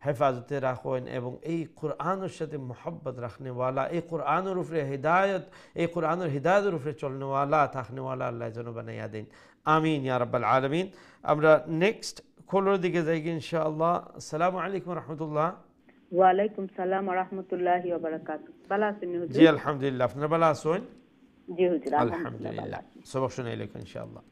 হেফাজতে রাখেন এবং এই কোরআনের সাথে মোহাব্বত রাখনেওয়ালা এই কোরআনের উপরে হিদায়ত এই কোরআনের হিদায়তের উপরে চলনেওয়ালা থাকনেওয়ালা আল্লাহ যেন বানাইয়া দেন আমিন ইয়া রাব্বাল আলামিন আমরা নেক্সট কলের দিকে যাই ইনশাআল্লাহ আসসালামু আলাইকুম রাহমাতুল্লাহ ওয়ালাইকুম সালাম ওয়া রাহমাতুল্লাহি ওয়া বারাকাতুহু ভালো আছেন হুজুর জি আলহামদুলিল্লাহ আপনারা ভালো আছেন জি হুজুর আলহামদুলিল্লাহ সবক শুনাই লেখ ইনশাআল্লাহ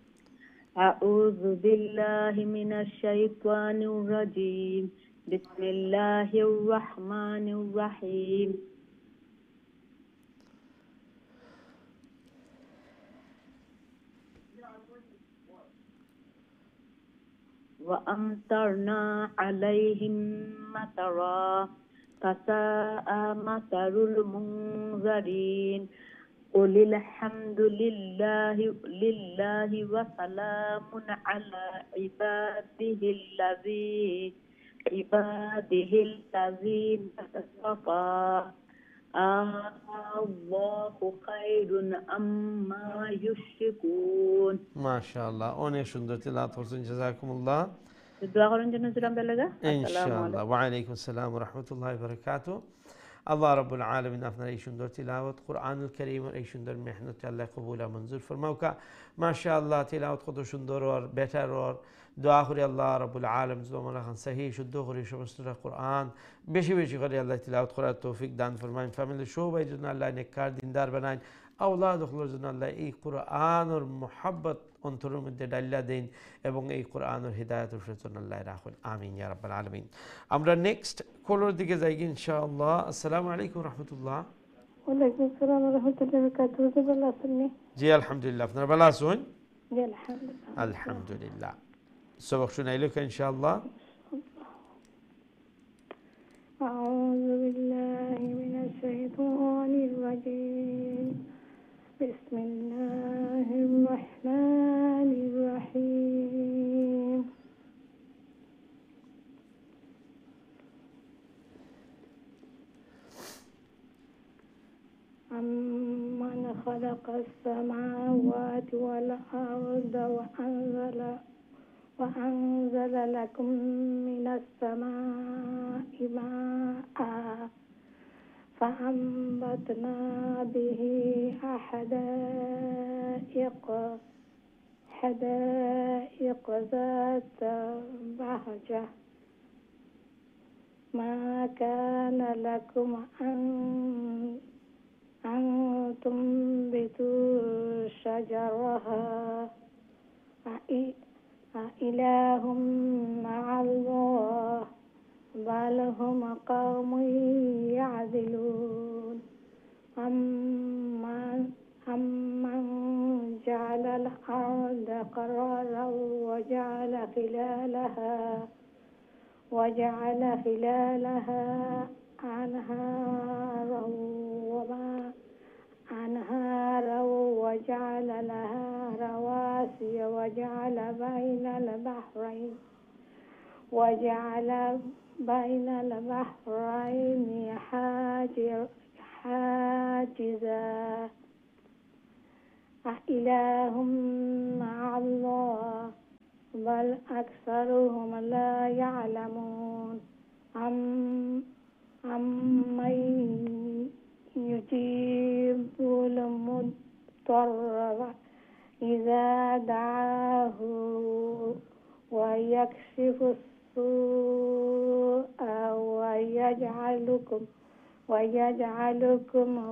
আউযু বিল্লাহি মিনাশ শাইতানির রাজীম বিসমিল্লাহির রহমানির রহিম وأمطرنا عليهم مطرا فساء مطر المنذرين قل الحمد لله وسلام على عباده الذين اصطفى الله خير أما يشركون মাশাআল্লাহ, অনেক সুন্দর তিলাওয়াত করছেন, জাযাকুমুল্লাহ। দোয়া করার জন্য জুরাম বেলাগা। আসসালামু ইনশাআল্লাহ। আলাইকুম। ওয়া আলাইকুম আসসালাম ওয়া রাহমাতুল্লাহি ওয়া বারাকাতুহু। আল্লাহ রাব্বুল আলামিন আপনার এই সুন্দর তিলাওয়াত কোরআনুল কারীমের এই সুন্দর মেহনত আল্লাহ কবুল আর মঞ্জুর ফরমাউকা। মাশাআল্লাহ, তিলাওয়াত কত সুন্দর আর বেটার আর দোয়া করি আল্লাহ রাব্বুল আলামিন জমানা খান সহি শুদ্ধ করে সমস্তটা কোরআন বেশি বেশি করে আল্লাহ তিলাওয়াত করার তৌফিক দান ফরমাইন। ফ্যামিলি সবাই জন্য আল্লাহ নেককার দিনদার বানাইন। আওলাদ হলোর জন্য আল্লাহ এই কোরআনের মোহাব্বত অন্তরের মধ্যে ডাল্লা দিন এবং এই কোরআনের হিদায়াতের জন্য আল্লাহ রাখুন। আমিন ইয়া রাব্বাল আলামিন। আমরা নেক্সট কলের দিকে যাই ইনশাআল্লাহ। আসসালামু আলাইকুম রাহমাতুল্লাহ। ওয়ালাইকুম আসসালাম ওয়া রাহমাতুল্লাহি ওয়া বারাকাতুহু। ভালো আছেন? জি আলহামদুলিল্লাহ, আপনারা ভালো আছেন? জি আলহামদুলিল্লাহ। আলহামদুলিল্লাহ। সবক শুনাইলো ইনশাআল্লাহ। আউযু বিল্লাহি মিনাশ শাইতানির রাজীম। বিসমিল্লাহির রাহমানির রাহিম। أمن خلق السماوات والأرض وأنزل لكم من السماء ماء فأنبتنا به حدائق ذات بهجة ما كان لكم أن تنبتوا شجرها أإله مع الله بل هم قوم يعدلون أمن جعل الأرض قرارا وجعل خلالها أنهارا وجعل لها رواسي وجعل بين البحرين حاجزا أإله مع الله بل أكثرهم لا يعلمون أمن يجيب المضطر إذا دعاه ويكشف السوء ويجعلكم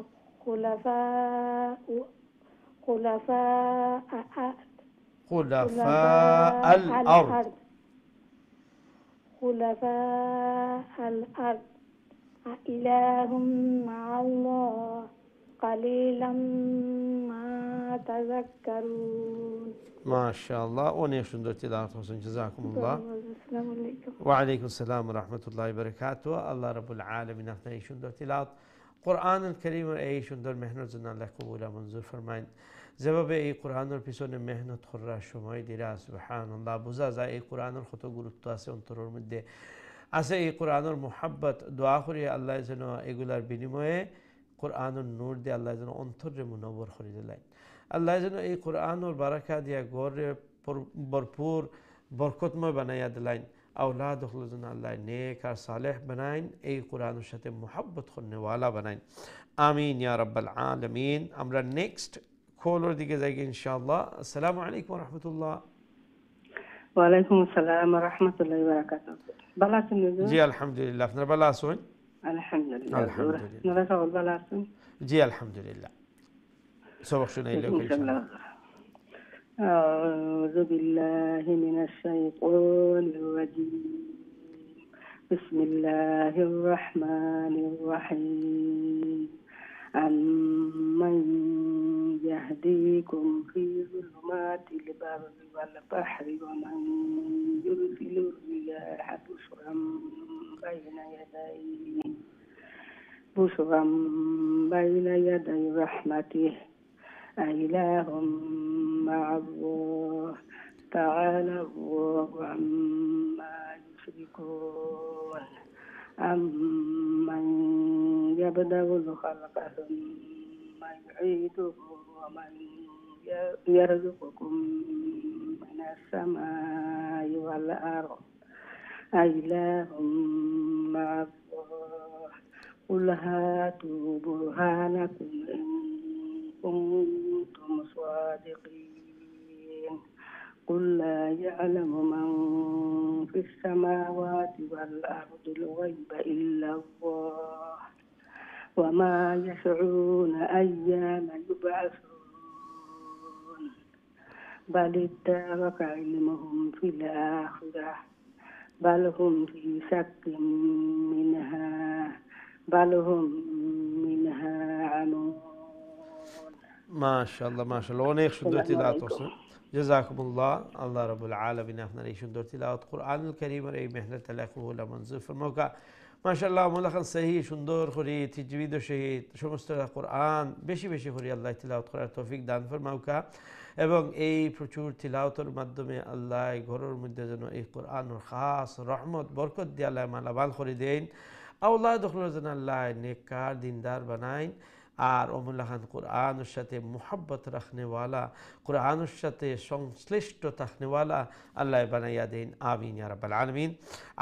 خلفاء الأرض أإله مع الله قليلا ما تذكرون। ما شاء الله, অনেক সুন্দর তিলাওয়াত করছেন, জাযাকুমুল্লাহ। আসসালামু আলাইকুম। ওয়া আলাইকুম আসসালাম ওয়া রাহমাতুল্লাহি ওয়া বারাকাতুহু। আল্লাহ রাব্বুল আলামিন আপনার এই সুন্দর তিলাওয়াত কোরআনুল কারীমের এই সুন্দর মেহনত জন্য আল্লাহ কবুল আর মঞ্জুর ফরমাইন। যেভাবে এই কোরআনের পিছনে মেহনত করার সময় দিরা সুবহানাল্লাহ, বোঝা যায় এই কোরআনের কত গুরুত্ব আছে অন্তরের মধ্যে আছে। এই কোরআনের মোহাব্বত দোয়া করি আল্লাহ যেন এগুলার বিনিময়ে কোরআনের নূর দিয়ে আল্লাহ যেন অন্তরে মুনব্বর করে দিলেন। আল্লাহ যেন এই কোরআনের বারাকা দিয়া গড়ে ভরপুর বরকতময় বানাইয়া দিলেন। আওলাদ হল যেন আল্লাহ নেক আর সালেহ বানাইন, এই কোরআনের সাথে মোহাব্বত করনেওয়ালা বানাইন। আমিন ইয়া রাব্বাল আলামিন। আমরা নেক্সট কলের দিকে যাই ইনশাআল্লাহ। আসসালামু আলাইকুম ওয়া রাহমাতুল্লাহ। ওয়া আলাইকুম আসসালাম ওয়া রাহমাতুল্লাহি ওয়া বারাকাতুহু। ভালো আছেন? জি আলহামদুলিল্লাহ, আপনারা ভালো আছেন? আলহামদুলিল্লাহ। আলহামদুলিল্লাহ। আপনারা সবাই ভালো আছেন? জি আলহামদুলিল্লাহ। সবক শুনাইলো ইনশাআল্লাহ। আউযু বিল্লাহি মিনাশ শাইতানির রাজীম। বিসমিল্লাহির রাহমানির রাহিম। أمن يهديكم في ظلمات البر والبحر ومن يرسل الرياح بشرا بين يدي رحمته أإله مع الله تعالى الله عما يشركون أمن يبدأ الخلق ثم يعيده ومن يرزقكم من السماء والأرض أإله مع الله قل هاتوا برهانكم إن كنتم صادقين قل لا يعلم من في السماوات والأرض الغيب إلا الله وما يشعرون أيان يبعثون بل ادارك علمهم في الآخرة بل هم في شك منها بل هم منها عمون মাশাআল্লাহ মাশাআল্লাহ, অনেক সুন্দর তিলাওয়াত করছেন, জাযাকুমুল্লাহ। আল্লাহ রাব্বুল আলামিন আপনার এই সুন্দর তিলাওয়াত কুরআনুল কারীমের এই মেহনত লাকুল মনজুর ফরমাউকা। মাশাআল্লাহ মোলাখান সহি সুন্দর করে তাজবীদ সহিত সমস্ত কুরআন বেশি বেশি করে আল্লাহ তিলাওয়াত করার তৌফিক দান ফরমাউকা, এবং এই প্রচুর তিলাওয়াতের মাধ্যমে আল্লাহ ঘরের মধ্যে যেন এই কুরআনের খাস রহমত বরকত দিয়ে আল্লাহ মালামাল করে দেন, আওলাদ যেন আল্লাহ নেককার দিনদার বানাইন, আর অমুল্লাহান কোরআনের সাথে মোহাব্বত রাখনেওয়ালা, কোরআনের সাথে সংশ্লিষ্ট থাকনেওয়ালা আল্লাহ বানাইয়া দিন, আমিন ইয়া রাব্বাল আলামিন।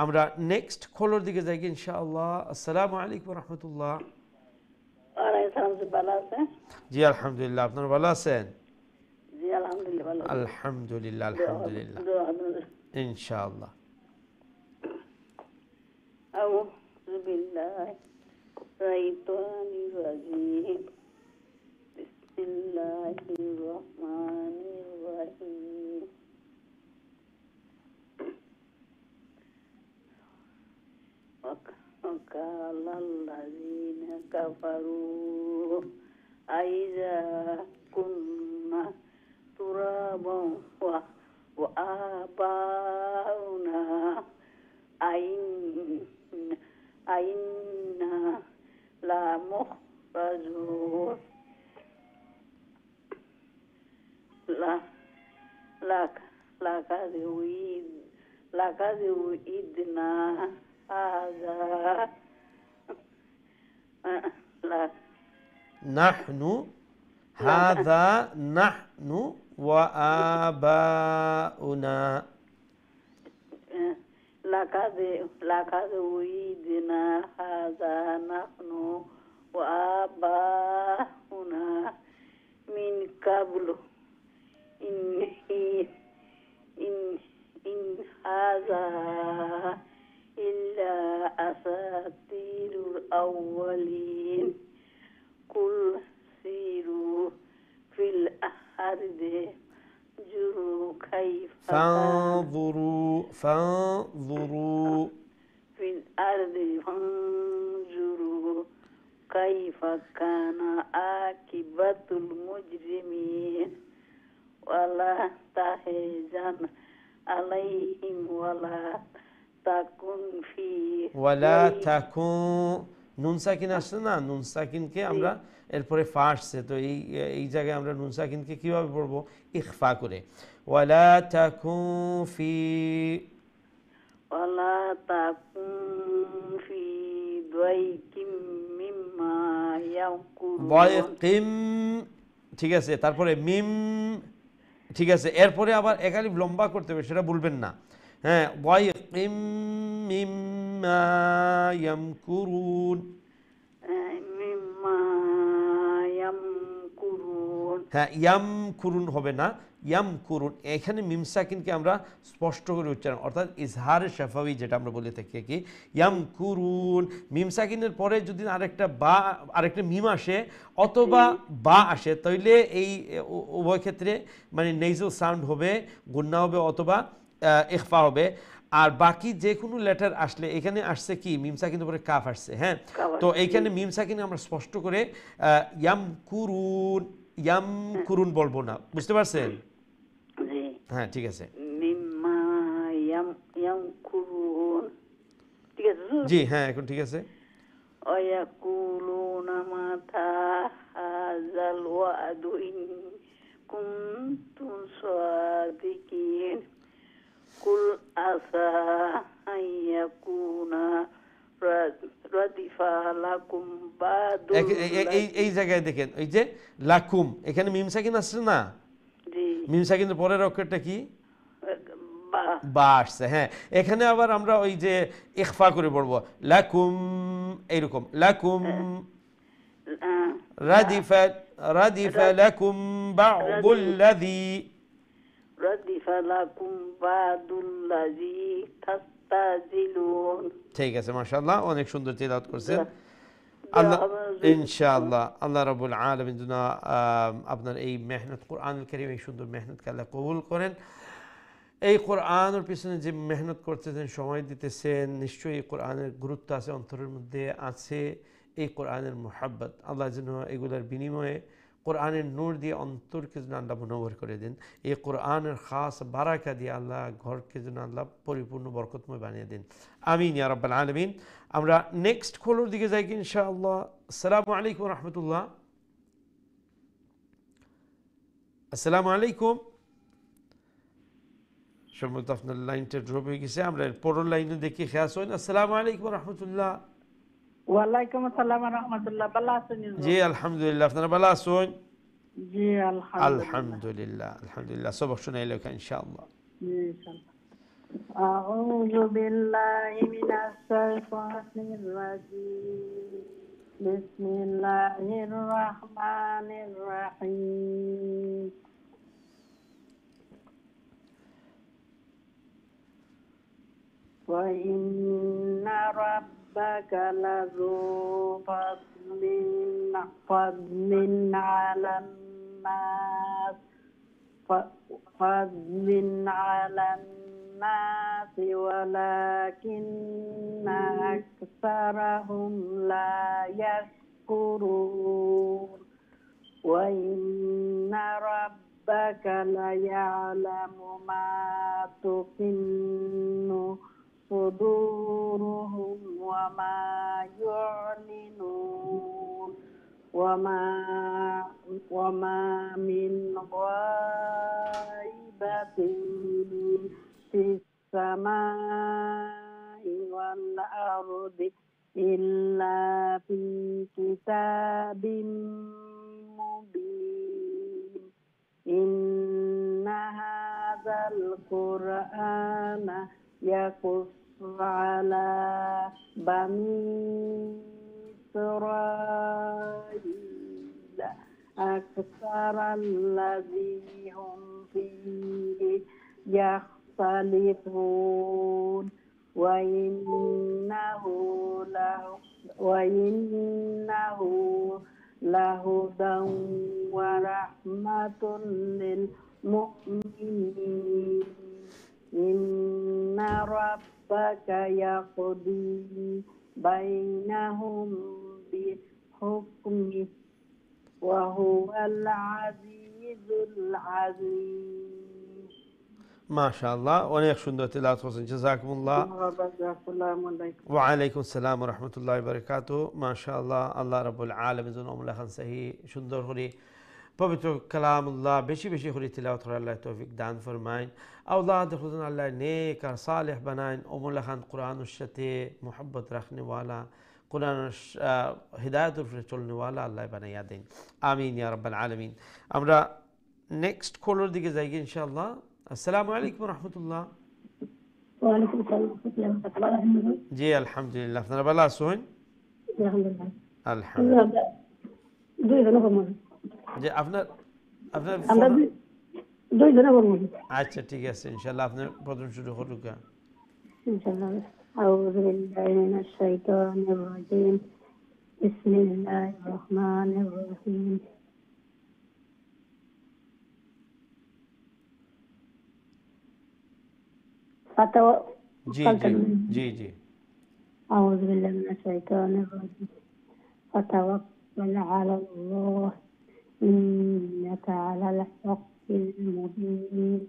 আমরা নেক্সট কলের দিকে যাই ইনশাআল্লাহ। আসসালামু আলাইকুম রহমতুল্লাহ। জি আলহামদুলিল্লাহ, আপনারা ভালো আছেন? আলহামদুলিল্লাহ আলহামদুলিল্লাহ ইনশাআল্লাহ। আউযু বিল্লাহি শাইতানির রাজিম বিসমিল্লাহির রহমানির রহিম ওয়াকালাল্লাযীনা কাফারু আইযা কুন্না তুরাবান ওয়া আবাউনা আইন্না লা মুখরাজুন লাকাযু ইদনা হাযা নাহনু হাযা নাহনু ওয়া আবাউনা লাকাযু ইদনা হাযা নাহনু ওয়া আবাউনা মিন কাবলু ইন হাযা ইল্লা আসাতিরুল আউয়ালিন কুল সিরু ফিল আরদি জুরু কাইফা ফানজুরু ফিল আরদি ফানজুরু কাইফা কানা আকিবাতুল মুজরিমিন ওয়ালা তাহজান আলাইহিম ওয়ালা তাকুন ফি ওয়ালা তাকুন, নুন সাকিন আসছে না, নুন সাকিনকে আমরা এরপরে ফা আসছে, তো এই জায়গায় আমরা নুন সাকিনকে কিভাবে পড়বো? ইখফা করে। ওয়ালা তাকুন ফি দাইকিম মিম্মা ইয়াকুলুন, দাইকিম, ঠিক আছে, তারপরে মিম, ঠিক আছে, এরপরে আবার একালিফ লম্বা করতে হবে, সেটা বলবেন না। হ্যাঁ, দাইকিম মিম্মা ইয়ামকুরুন, হ্যাঁ ইয়ামকুরুন হবে না, ইয়ামকুরুন। এখানে মিম সাকিনকে আমরা স্পষ্ট করে উচ্চারণ, অর্থাৎ ইজহারে শাফাওয়ি যেটা আমরা বলে থাকি কি ইয়ামকুরুন। মিম সাকিনের পরে যদি আরেকটা মিম আসে অথবা বা আসে, তাইলে এই উভয় ক্ষেত্রে মানে নেজল সাউন্ড হবে, গুন্না হবে অথবা ইখফা হবে। আর বাকি যে কোনো লেটার আসলে, এখানে আসছে কি মিম সাকিনের পরে কাফ আসছে, হ্যাঁ, তো এইখানে মিম সাকিন আমরা স্পষ্ট করে ইয়ামকুরুন বলবো না, বুঝতে পারছেন? হ্যাঁ ঠিক আছে, জি হ্যাঁ এখন ঠিক আছে। ওয়ায়াকুলুনা মাতা হাযাল ওয়াদু ইন كنتم صادقين قل عسى أن يكون ردف لكم بعض এই জায়গায় দেখেন ওই যে লাকুম এখানে মিম সাকিন আসছে না মিম সাকিনের পরের অক্ষরটা কি বা আসছে হ্যাঁ এখানে আবার আমরা ওই যে ইখফা করে পড়বো লাকুম এইরকম লাকুম রাদিফা লাকুম বা'দুল্লাযী রাদিফা লাকুম বা'দুল্লাযী তাস্তাজিলুন ঠিক আছে মাশাআল্লাহ অনেক সুন্দর তিলাওয়াত করছেন আল্লাহ ইনশাআল্লাহ আল্লাহ রাব্বুল আলামিন যেন আপনার এই মেহনত কোরআনুল কারীম এই সুন্দর মেহনতকে আল্লাহ কবুল করেন এই কোরআনের পিছনে যে মেহনত করতেছেন সময় দিতেছেন নিশ্চয়ই এই কোরআনের গুরুত্ব আছে অন্তরের মধ্যে আছে এই কোরআনের মুহাব্বত আল্লাহ যেন এগুলোর বিনিময়ে কোরআনের নূর দিয়ে অন্তরকে যেন আল্লাহ মুনওয়ার করে দেন এই কোরআনের খাস বারাকা দিয়ে আল্লাহ ঘরকে যেন আল্লাহ পরিপূর্ণ বরকতময় বানিয়ে দেন আমিন ইয়া রাব্বাল আলামিন আমরা নেক্সট কলের দিকে যাই ইনশাআল্লাহ আসসালামু আলাইকুম ওয়া রাহমাতুল্লাহ আসসালামু আলাইকুম সম্ভবত আপনার লাইনটা ড্রপ হয়ে গেছে আমরা পরের লাইনে দেখি খেয়াল হইন আসসালামু আলাইকুম ওয়া রাহমাতুল্লাহ ওয়ালাইকুম আসসালাম ওয়া রাহমাতুল্লাহ ভালো আছেন জি আলহামদুলিল্লাহ আপনারা ভালো আছেন জি আলহামদুলিল্লাহ সবক শুনাইলো ইনশাআল্লাহ জি ইনশাআল্লাহ আউযু বিল্লাহি মিনাশ শাইতানির রাজীম বিসমিল্লাহির রাহমানির রাহিম ওয়া ইন্না ربك لذو فضل على الناس ولكن أكثرهم لا يشكرون وإن ربك ليعلم ما تكن صدورهم وما يعلنون وما من غائبة في السماء والأرض إلا في كتاب مبين إن هذا القرآن يقص على بني إسرائيل أكثر الذي هم فيه يختلفون وإنه لهدى ورحمة للمؤمنين إن ربك يقضي بينهم بحكمه وهو العزيز العزيز ما شاء الله অনেক সুন্দর তেলাওয়াত করছেন জাযাকুমুল্লাহ ওয়া আলাইকুম আসসালাম ওয়া রাহমাতুল্লাহি ওয়া বারাকাতুহু মাশাআল্লাহ আল্লাহ রাব্বুল আলামিন যেন আমল খান সহি সুন্দর করে পবিত্র কালামুল্লাহ বেশি বেশি করে তিলাওয়াত করার আল্লাহ তৌফিক দান ফরমায়েন আওলাদ খুদন আল্লাহ নেক আর সালেহ বানায়েন আমল খান কোরআনের সাথে মোহাব্বত রাখনে ওয়ালা কোরআনের হিদায়াতের উপরে চলনে ওয়ালা আল্লাহ বানাইয়া দেন আমিন ইয়া রাব্বাল আলামিন আমরা নেক্সট কলের দিকে যাই ইনশাআল্লাহ আসসালামু আলাইকুম ওয়া রাহমাতুল্লাহ ওয়া আলাইকুম আসসালাম ওয়া রাহমাতুল্লাহ জি আলহামদুলিল্লাহ আপনারা ভালো আছেন আলহামদুলিল্লাহ আলহামদুলিল্লাহ দুই জন বলবো যে আপনার আমরা দুই জন বলবো আচ্ছা ঠিক আছে ইনশাআল্লাহ আপনি প্রথম শুরু করুন ইনশাআল্লাহ আউযু বিল্লাহি মিনাশ শাইতানির রাজীম বিসমিল্লাহির রহমানির রহিম जी أعوذ بالله من الشيطان الرجيم فتوكل على الله إنك على الحق المبين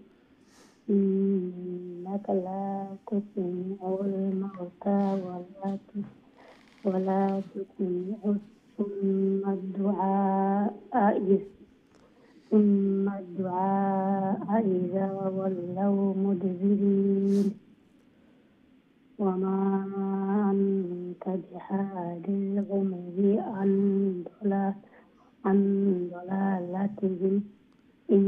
إنك لا تسمع الموتى ولا تسمع الصم الدعاء الدعاء إذا ولوا مدبرين وما أنت بهاد العمي عن ضلالتهم إن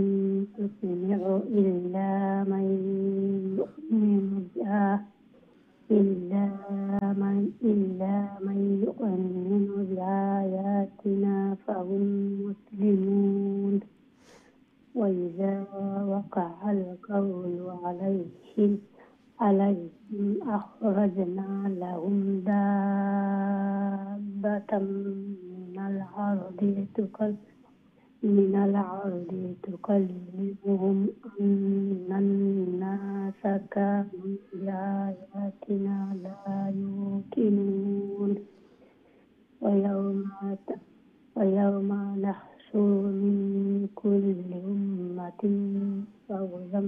تسمع إلا من يؤمن بآياتنا فهم مسلمون وإذا وقع القول عليهم أخرجنا لهم دابة من الأرض تكلمهم أن الناس كانوا بآياتنا لا يوقنون ويوم نحشر من كل أمة فوزا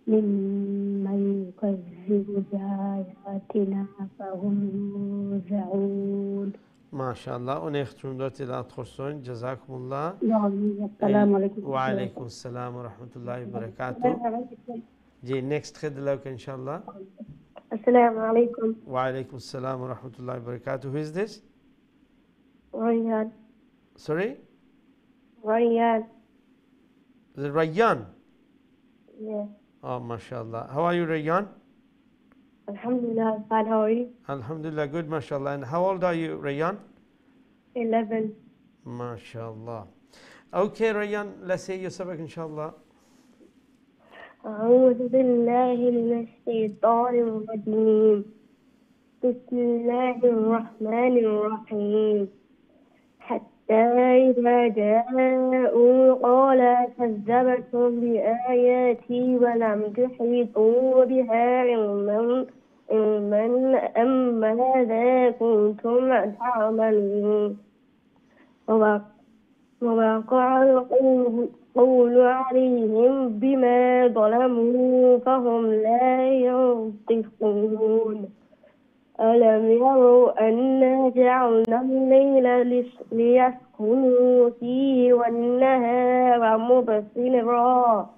ممن يكذب بآياتنا فهم يوزعون. MashaAllah. On est retourné à la troisième. Jazakumullah. Assalamu alaikum. Wa alaykum assalam wa rahmatullahi wa barakatuh. Ji, next khid lauk inshallah. Assalamu alaikum. Wa alaykum assalam wa rahmatullahi wa barakatuh. Who is this? Rayyan. Sorry? Rayyan. Is it Rayyan? Yeah. Oh, mashallah. How are you, Rayyan? Alhamdulillah, fine. How are you? Alhamdulillah, good, mashallah. And how old are you, Rayyan? 11. MashaAllah. Okay, Rayyan, let's say your sabak, inshallah. أعوذ بالله من الشيطان الرجيم بسم الله الرحمن الرحيم حتى إذا جاءوا قال كذبتم بآياتي ولم تحيطوا بها علما أم ماذا كنتم تعملون ووقع القول عليهم بما ظلموا فهم لا ينطقون ألم يروا أنا جعلنا الليل ليسكنوا فيه والنهار مبصرا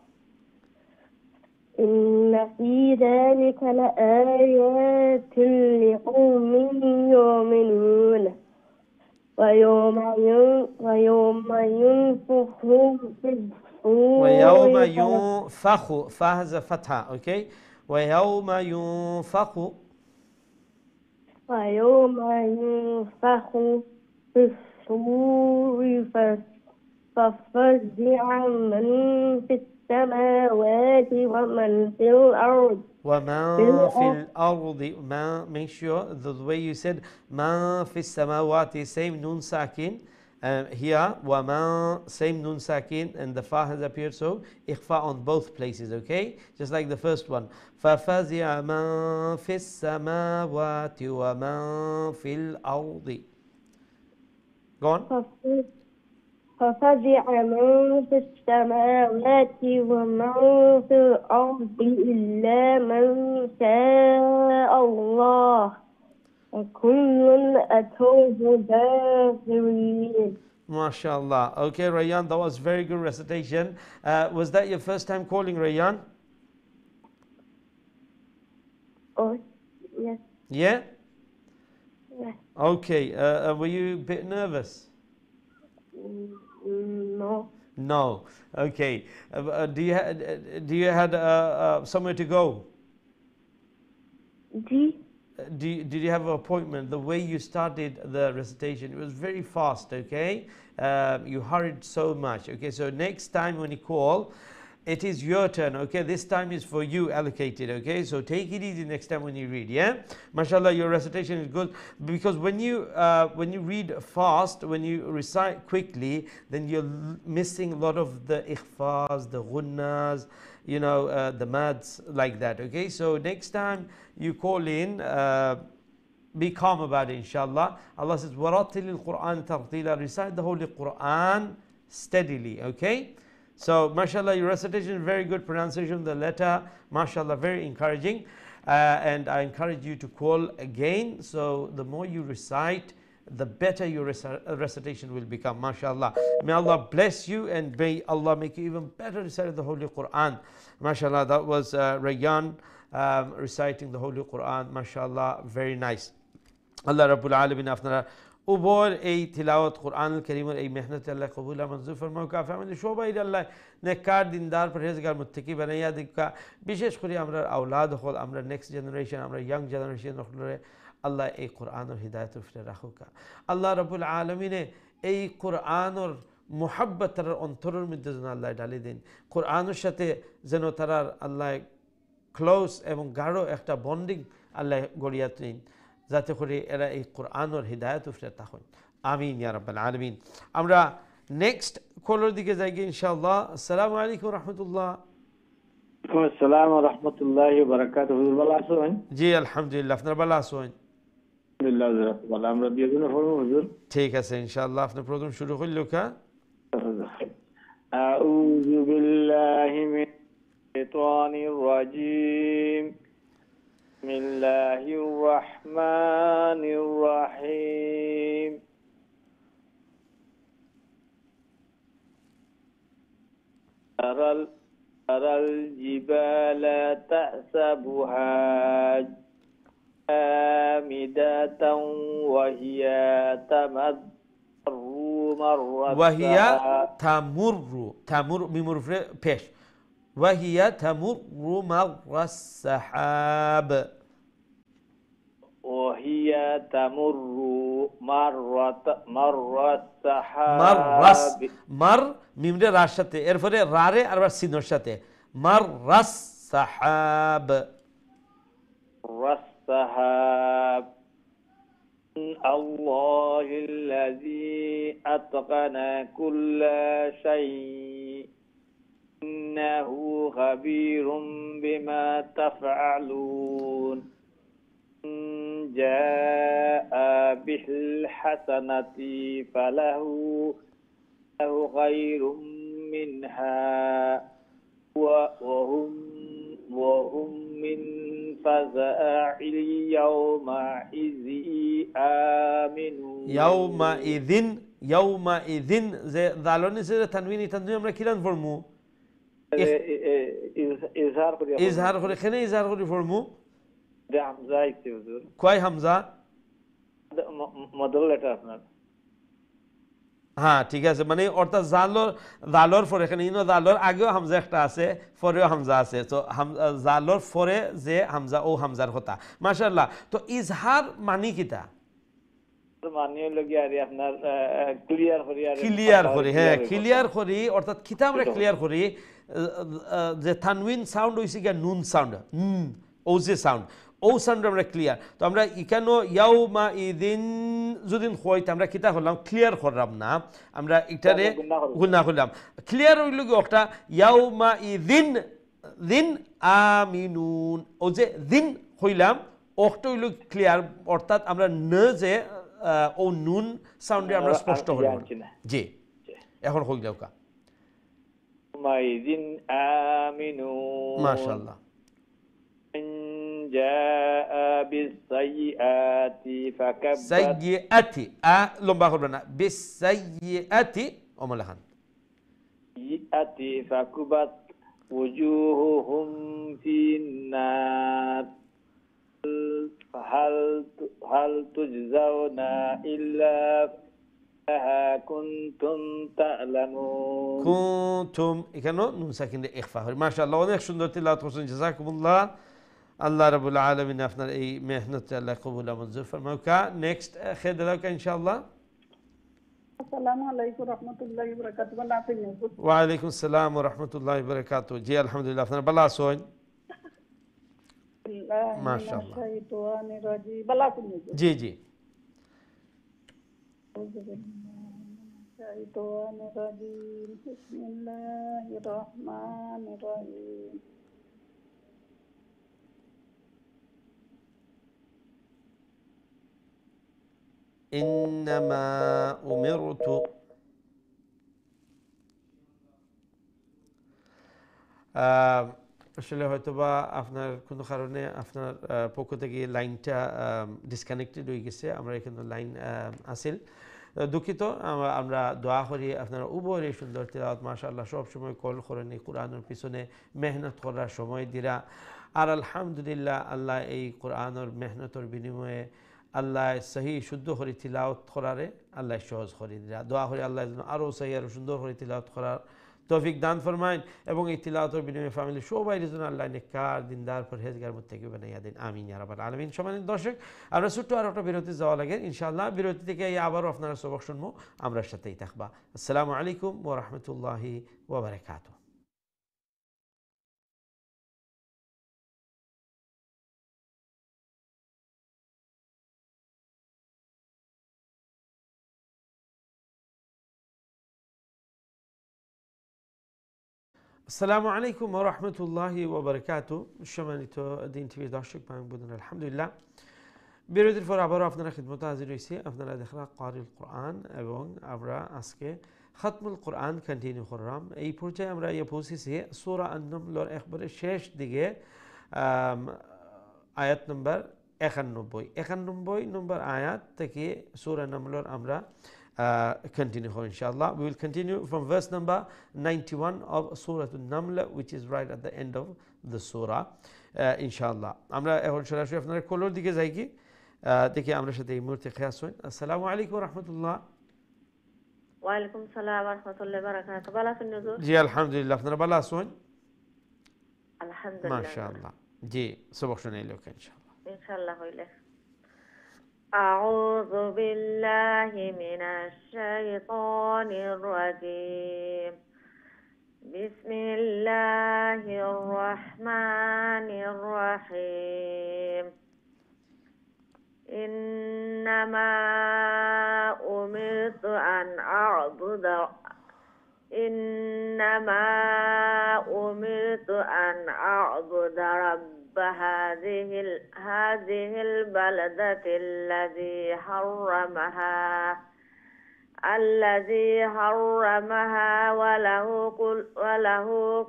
إن في ذلك لآيات لقوم يؤمنون ويوم ينفخ في الصور ويوم ينفخ فهز فتحة okay ويوم ينفخ في الصور ففزع من في السماوات ومن في الأرض ومن في الأرض ما make sure the way you said ما في السماوات same nun sakin here وما same nun sakin and the fa has appeared so إخفاء on both places okay just like the first one ففزع من في السماوات ومن في الأرض go on ففزع من في السماوات ومن في الأرض إلا من شاء الله وكل أتوه داخرين. MashaAllah. Okay, Rayyan, that was very good recitation. Was that your first time calling, Rayyan? Oh, yes. Yeah? Yes. Okay. Were you a bit nervous? No. No. Okay. Do you had somewhere to go? Did you have an appointment? The way you started the recitation, it was very fast, okay? You hurried so much, okay? So next time when you call, it is your turn, okay? This time is for you allocated, okay? So take it easy next time when you read, yeah? MashaAllah, your recitation is good because when you read fast, when you recite quickly, then you're missing a lot of the ikhfas, the ghunnas, you know, the mads like that, okay? So next time you call in, be calm about it, inshallah. Allah says, وَرَتِّلِ الْقُرْآنَ تَرْتِيلًا. Recite the Holy Quran steadily, okay? So, mashallah, your recitation is very good, pronunciation of the letter, mashallah, very encouraging. And I encourage you to call again. So, the more you recite, the better your recitation will become. MashaAllah. May Allah bless you and may Allah make you even better recite the Holy Quran. MashaAllah, that was Rayyan reciting the Holy Quran. MashaAllah, very nice. Allah Rabbul Alamin আপনারা উভয় এই তিলাওয়াত কোরআনুল কারীমের এই মেহনত আল্লাহ কবুল মঞ্জুর ফরমাও কা ফ্যামিলি সবাই আল্লাহ নেককার দিনদার পরহেজগার মুত্তাকি বানাইয়া দিকা বিশেষ করে আমরা আওলাদ হল আমরা নেক্সট জেনারেশন আমরা ইয়াং জেনারেশন হলরে আল্লাহ এই কোরআনের হিদায়াত উফরে রাখুকা আল্লাহ রাব্বুল আলামিনে এই কোরআনের মুহাব্বত তার অন্তরের মধ্যে যেন আল্লাহ ঢালি দিন কোরআনের সাথে যেন তারার আল্লাহ ক্লোজ এবং গাঢ় একটা বন্ডিং আল্লাহ গড়িয়া দিন যাতে করে এরা এই কোরআনের হিদায়াত উফরে তখন আমিন ইয়া রাব্বাল আলামিন আমরা নেক্সট কলের দিকে যাই ইনশাআল্লাহ আসসালামু আলাইকুম রাহমাতুল্লাহ আসসালামু ওয়া রাহমাতুল্লাহি ওয়া বারাকাতুহু হুজুর ভালো আছেন জি আলহামদুলিল্লাহ আপনারা ভালো আছেন আলহামদুলিল্লাহ হুজুর আমরা বিয়েগুলো পড়ব হুজুর ঠিক আছে ইনশাআল্লাহ আপনি প্রথম শুরু করলে কা আউযু বিল্লাহি মিনাশ শাইতানির রাজীম بسم الله الرحمن الرحيم أرى الجبال تحسبها جامدة وهي تمر ممر بيش وهي تمر مر السحاب وهي تمر مر السحاب مر মিমরে রার সাথে এরপরে রারে আর সিনের সাথে মার রাস সাহাব السحاب الله الذي أتقن كل شيء إنه خبير بما تفعلون جاء بالحسنة فله خير منها وهم من فزع يومئذ آمنون يومئذ যে দালনি সে তানবিনী তানবিনী আমরা কিরান পড়মু ইজহার করে এখানে ইজহার করে পড়মু হামজা আইছে হুজুর কয় হামজা মডেল লেটার আপনার হ্যাঁ ঠিক আছে মানে অর্থাৎ জালর পরে এখানে ইনো জালর আগেও হামজা একটা আছে পরেও হামজা আছে তো জালর পরে যে হামজা ও হামজার কথা মাশাআল্লাহ তো ইজহার মানে কিটা মানে লাগি আর আপনার ক্লিয়ার করি হ্যাঁ ক্লিয়ার করি অর্থাৎ কিতা আমরা ক্লিয়ার করি যে তানউইন সাউন্ড হইছে কি নুন সাউন্ড ও যে সাউন্ড ও সাউন্ড আমরা ক্লিয়ার তো আমরা ইকানো ইয়াউমা ইদিন যদি হইতে আমরা কিতা হলাম ক্লিয়ার করলাম না আমরা এটারে গুনাহ করলাম ক্লিয়ার হইল কি একটা ইয়াউমা ইদিন দিন আমিনুন ও যে দিন হইলাম ওটা হইল ক্লিয়ার অর্থাৎ আমরা ন যে ও নুন সাউন্ডে আমরা স্পষ্ট হলাম জি এখন হই যাও কা মাইদিন আমিনুন মাশাআল্লাহ جاء بالسيئات فكبت سيئات لمبا خبرنا بالسيئات وملهن سيئات فكبت وجوههم في النار هل تجزون إلا كنتم تعلمون كنتم এখানে নুন সাকিন ইখফা হয় মাশাআল্লাহ অনেক সুন্দর তিলাওয়াত করেছেন জাযাকুমুল্লাহ আল্লাহ রাব্বুল আলামিন আপনার এই মেহনত আল্লাহ কবুল মঞ্জুর ফরমাও কা নেক্সট খেদলাও কা ইনশাআল্লাহ আসসালামু আলাইকুম রাহমাতুল্লাহি ওয়া বারাকাতুহু ভালো আছেন ওয়া আলাইকুম আসসালাম ওয়া রাহমাতুল্লাহি ওয়া বারাকাতুহু জি আলহামদুলিল্লাহ আপনারা ভালো আছেন মাশাআল্লাহ জি জি বিসমিল্লাহির রহমানির রহিম إنما أمرت আসলে হয়তোবা আপনার কোনো কারণে আপনার পক্ষ থেকে লাইনটা ডিসকানেক্টেড হয়ে গেছে। আমরা এখানে লাইন আসিল, দুঃখিত। আমরা দোয়া করি আপনারা উভয়ের এই সুন্দর তিলাওয়াত মাশাআল্লাহ সবসময় কল করেন, এই কোরআনের পিছনে মেহনত করার সময় দিরা। আর আলহামদুলিল্লাহ আল্লাহ এই কোরআনের মেহনতের বিনিময়ে আল্লাহ সহি শুদ্ধ করে তিলাওয়াত করারে আল্লাহ সহজ করে দিরা। দোয়া করি আল্লাহ যেন আরও সহি আরও সুন্দর করে তিলাওয়াত করার তৌফিক দান ফরমাইন, এবং এই তিলাওয়াতের বিনিময়ে ফ্যামিলি সবাই যেন আল্লাহ নেককার দিনদার পরহেজগার মুত্তাকি বানাইয়া দেন, আমিন ইয়া রাব্বাল আলামিন। সম্মানিত দর্শক, আমরা ছোট্ট আর একটা বিরতি যাওয়া লাগে, ইনশাআল্লাহ বিরতি থেকে আবারও আপনারা সবক শুনবো, আমরা সাথেই থাকবা। আসসালামু আলাইকুম ওয়া রাহমাতুল্লাহি ওয়া বারাকাতুহু। আসসালামু আলাইকুম ওয়া রাহমাতুল্লাহি ওয়া বারাকাতুহু। সম্মানিত দিন টিভির দর্শক ভাই বোনেরা, আলহামদুলিল্লাহ বিরতির পর আবারও আপনারা খিদমতে হাজির হয়েছি। আপনারা দেখরা কারিল কোরআন, এবং আমরা আজকে খতমুল কোরআন কন্টিনিউ করলাম। এই পর্যায়ে আমরা পৌঁছেছি সূরা আন-নামলের একবারে শেষ দিকে, আয়াত নম্বর 91 নম্বর আয়াত থেকে সূরা নামলের আমরা continue inshallah. We will continue from verse number 91 of Surah An-Naml, which is right at the end of the surah, inshallah. আমরা এখন সরাসরি আপনারা কলর দিকে যাই কি দেখি আমরা সাথে এই মুহূর্তে খেয়াস হই। আসসালামু আলাইকুম ওয়া রাহমাতুল্লাহ। ওয়া আলাইকুম সালাম ওয়া রাহমাতুল্লাহি ওয়া বারাকাতুহু। ভালো আছেন হুজুর? জি আলহামদুলিল্লাহ, আপনারা ভালো আছেন? আলহামদুলিল্লাহ মাশাআল্লাহ। জি সবক শুনাইলো ইনশাআল্লাহ। ইনশাআল্লাহ হইলে। أعوذ بالله من الشيطان الرجيم. بسم الله الرحمن الرحيم. إنما أمرت أن أعبد رب هذه البلدة الذي حرمها وله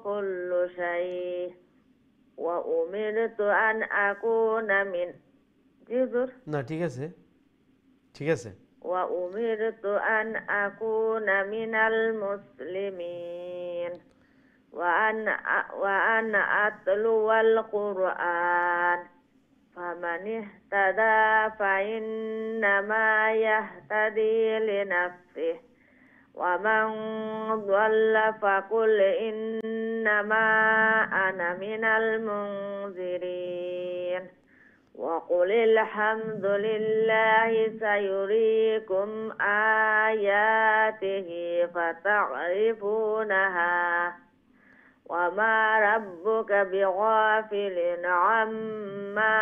كل شيء وأمرت أن أكون من না ঠিক আছে ঠিক আছে وأمرت أن أكون من المسلمين وأن أتلو القرآن فمن اهتدى فإنما يهتدي لنفسه ومن ضل فقل إنما أنا من المنذرين وقل الحمد لله سيريكم آياته فتعرفونها وما ربك بغافل عما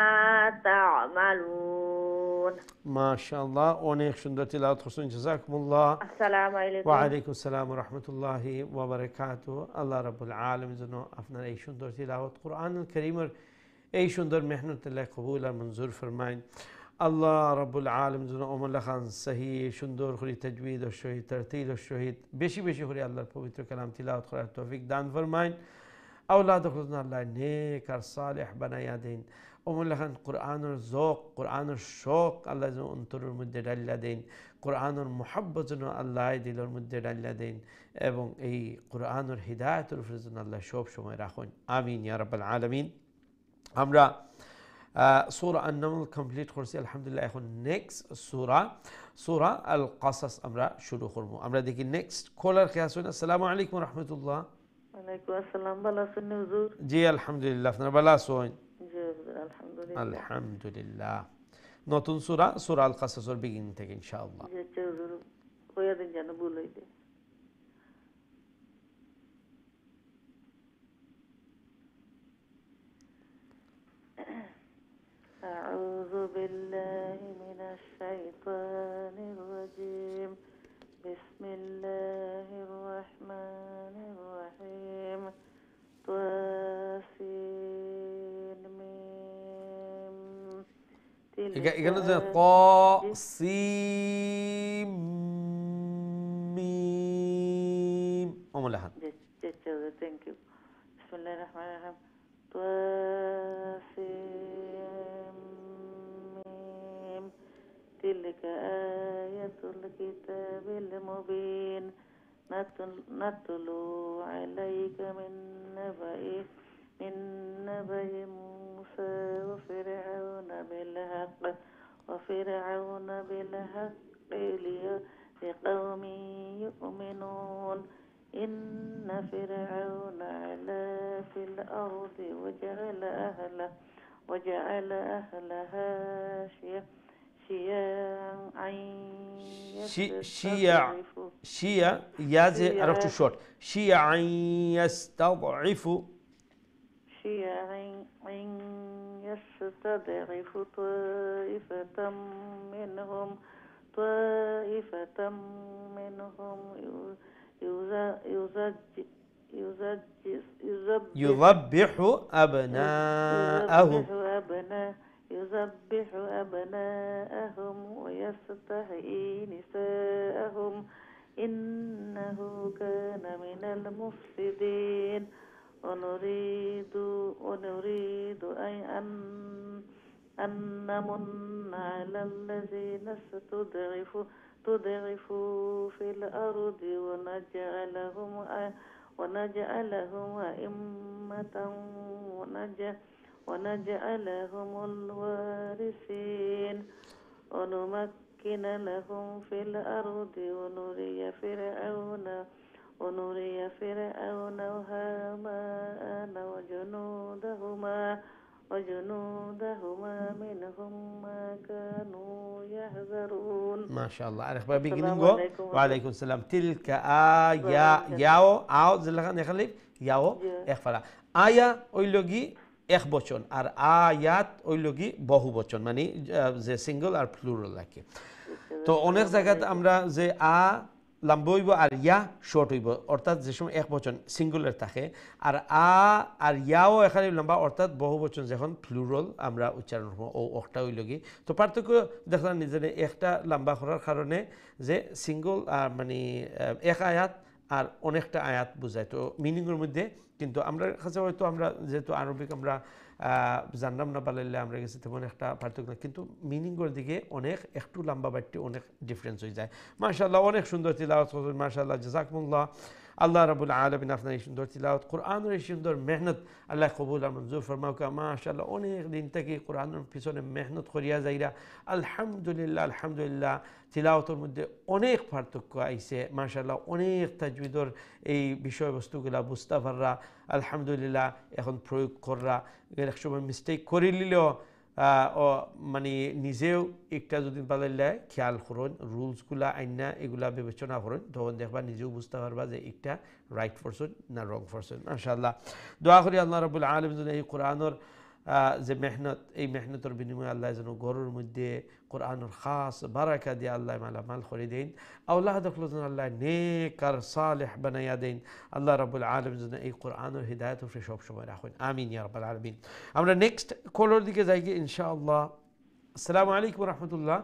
تعملون. মাশাআল্লাহ, অনেক সুন্দর তিলাওয়াত করছেন, জাযাকুমুল্লাহ। আসসালামু আলাইকুম। ওয়া আলাইকুম আসসালাম ওয়া রাহমাতুল্লাহি ওয়া বারাকাতুহু। আল্লাহ রাব্বুল আলামিন যেন আপনার এই সুন্দর তিলাওয়াত কোরআনুল কারীমের এই সুন্দর মেহনত আল্লাহ কবুল আর মঞ্জুর ফরমাইন। আল্লাহ রাব্বুল আলামিন যেন ওমর খান সহি সুন্দর করে তাজবিদ ও সহিত তারতিল ও সহিত বেশি বেশি করে আল্লাহর পবিত্র কালাম তিলাওয়াত করার তৌফিক দান ফরমাইন। আওলাদ খুলনা আল্লাহ নেক আর সালেহ বানাইয়া দেন। ওমর খান কোরআনের যৌক, কোরআনের শোক আল্লাহ যেন অন্তরের মধ্যে ডালিয়া দেন। কোরআনের মুহাব্বত যেন আল্লাহ দিলের মধ্যে ডালিয়া দেন, এবং এই কোরআনের হিদায়াতের উপরে যেন আল্লাহ সব সময় রাখুন, আমিন ইয়া রাব্বাল আলামিন। আমরা সূরা আন-নামল কমপ্লিট করছি আলহামদুলিল্লাহ। এখন নেক্সট সূরা আল কাসাস আমরা শুরু করব। আমরা দেখি নেক্সট কলার কে আছেন। আসসালামু আলাইকুম ওয়া রাহমাতুল্লাহ। ওয়ালাইকুম আসসালাম। ভালো আছেন হুজুর? জি আলহামদুলিল্লাহ, আপনারা ভালো আছেন? জি হুজুর আলহামদুলিল্লাহ। আলহামদুলিল্লাহ। নতুন সূরা আল কাসাসের বিগিনিং থেকে ইনশাআল্লাহ। জি হুজুর, কইয়া দিন যেন ভুল হইতে। أعوذ بالله من الشيطان الرجيم. بسم الله الرحمن الرحيم. طاسين ميم. এখানে যে তাসিম মিম ওমলাহান। Thank you. بسم الله الرحمن الرحيم. طاسيم تلك آية الكتاب المبين نتلو عليك من نبأ موسى وفرعون بالحق لقوم يؤمنون إن فرعون علا في الأرض وجعل أهلها شيعا يازي عرفت شورت شيعا يستضعف طائفة منهم يذبح أبناءهم يذبح أبناءهم ويستحيي نساءهم إنه كان من المفسدين ونريد أن نمن على الذين استضعفوا في الأرض ونجعلهم أئمة ونجعلهم الوارثين ونمكن لهم في الأرض ونري فرعون وهامان وجنودهما منهم ما كانوا يحذرون. ما شاء الله. وعليكم السلام. تلك ياو زلخان يخليك ياو اخفلا آية ওইলগি এক বচন আর আয়াত ওইলগি বহু বচন মানে যে সিঙ্গল আর প্লুরাল লাগে। তো অনেক জায়গাতে আমরা যে লম্বা হইব আর ইয়া শর্ট হইব, অর্থাৎ যে সময় এক বচন সিঙ্গুলার থাকে আর আর ইয়াও এখানে লম্বা, অর্থাৎ বহু বচন যখন প্লুরাল আমরা উচ্চারণ করব ও একটা হইলগি। তো পার্থক্য দেখলাম নিজের একটা লম্বা করার কারণে যে সিঙ্গল মানে এক আয়াত আর অনেকটা আয়াত বোঝায়, তো মিনিংয়ের মধ্যে কিন্তু আমরা কাছে হয়তো আমরা যেহেতু আরবিক আমরা জানলাম না পারলে আমরা গেছি তেমন একটা পার্থক্য না, কিন্তু মিনিংয়ের দিকে অনেক একটু লম্বা বাড়তে অনেক ডিফারেন্স হয়ে যায়। মাশাআল্লাহ অনেক সুন্দর তিলাওয়াত করছেন, মাশাআল্লাহ জাযাকুমুল্লাহ। আল্লাহ রাব্বুল আলামিন আপনার এই সুন্দর তিলাওয়াত, কোরআনের এই সুন্দর মেহনত আল্লাহ কবুল আর মঞ্জুর ফরমাওক। মাশাআল্লাহ অনেক দিন থেকে কোরআনের পিছনে মেহনত করিয়া যাইরা আলহামদুলিল্লাহ আলহামদুলিল্লাহ তিলাওয়াতের মধ্যে অনেক পার্থক্য আইছে। মাশাআল্লাহ অনেক তাজবিদর এই বিষয়বস্তুগুলা বুঝতে পাররা আলহামদুলিল্লাহ, এখন প্রয়োগ কররা। এক সময় মিস্টেক করে নিলেও মানে নিজেও একটা যদি পালাইলে খেয়াল করুন, রুলসগুলা আইনা এগুলা বিবেচনা করুন, তখন দেখবা নিজেও বুঝতে পারবা যে একটা রাইট পারসন না রং পারসন। মাশাআল্লাহ দোয়া করি আল্লাহ রাব্বুল আলামিন যেন এই কোরআনের যে মেহনত, এই মেহনতের বিনিময়ে আল্লাহ যেন ঘরের মধ্যে কোরআনের খাস বারাকা দিয়ে আল্লাহ মালামাল করে দেন, আওলাদগুলো যেন আল্লাহ নেক আর সালেহ বানাইয়া দেন। আল্লাহ রাব্বুল আলামিন যেন এই কোরআনের হিদায়াত উপরে সবসময় রাখেন, আমিন ইয়া রাব্বাল আলামিন। আমরা নেক্সট কলার দিকে যাই ইনশাআল্লাহ। আসসালামু আলাইকুম ওয়া রাহমাতুল্লাহ।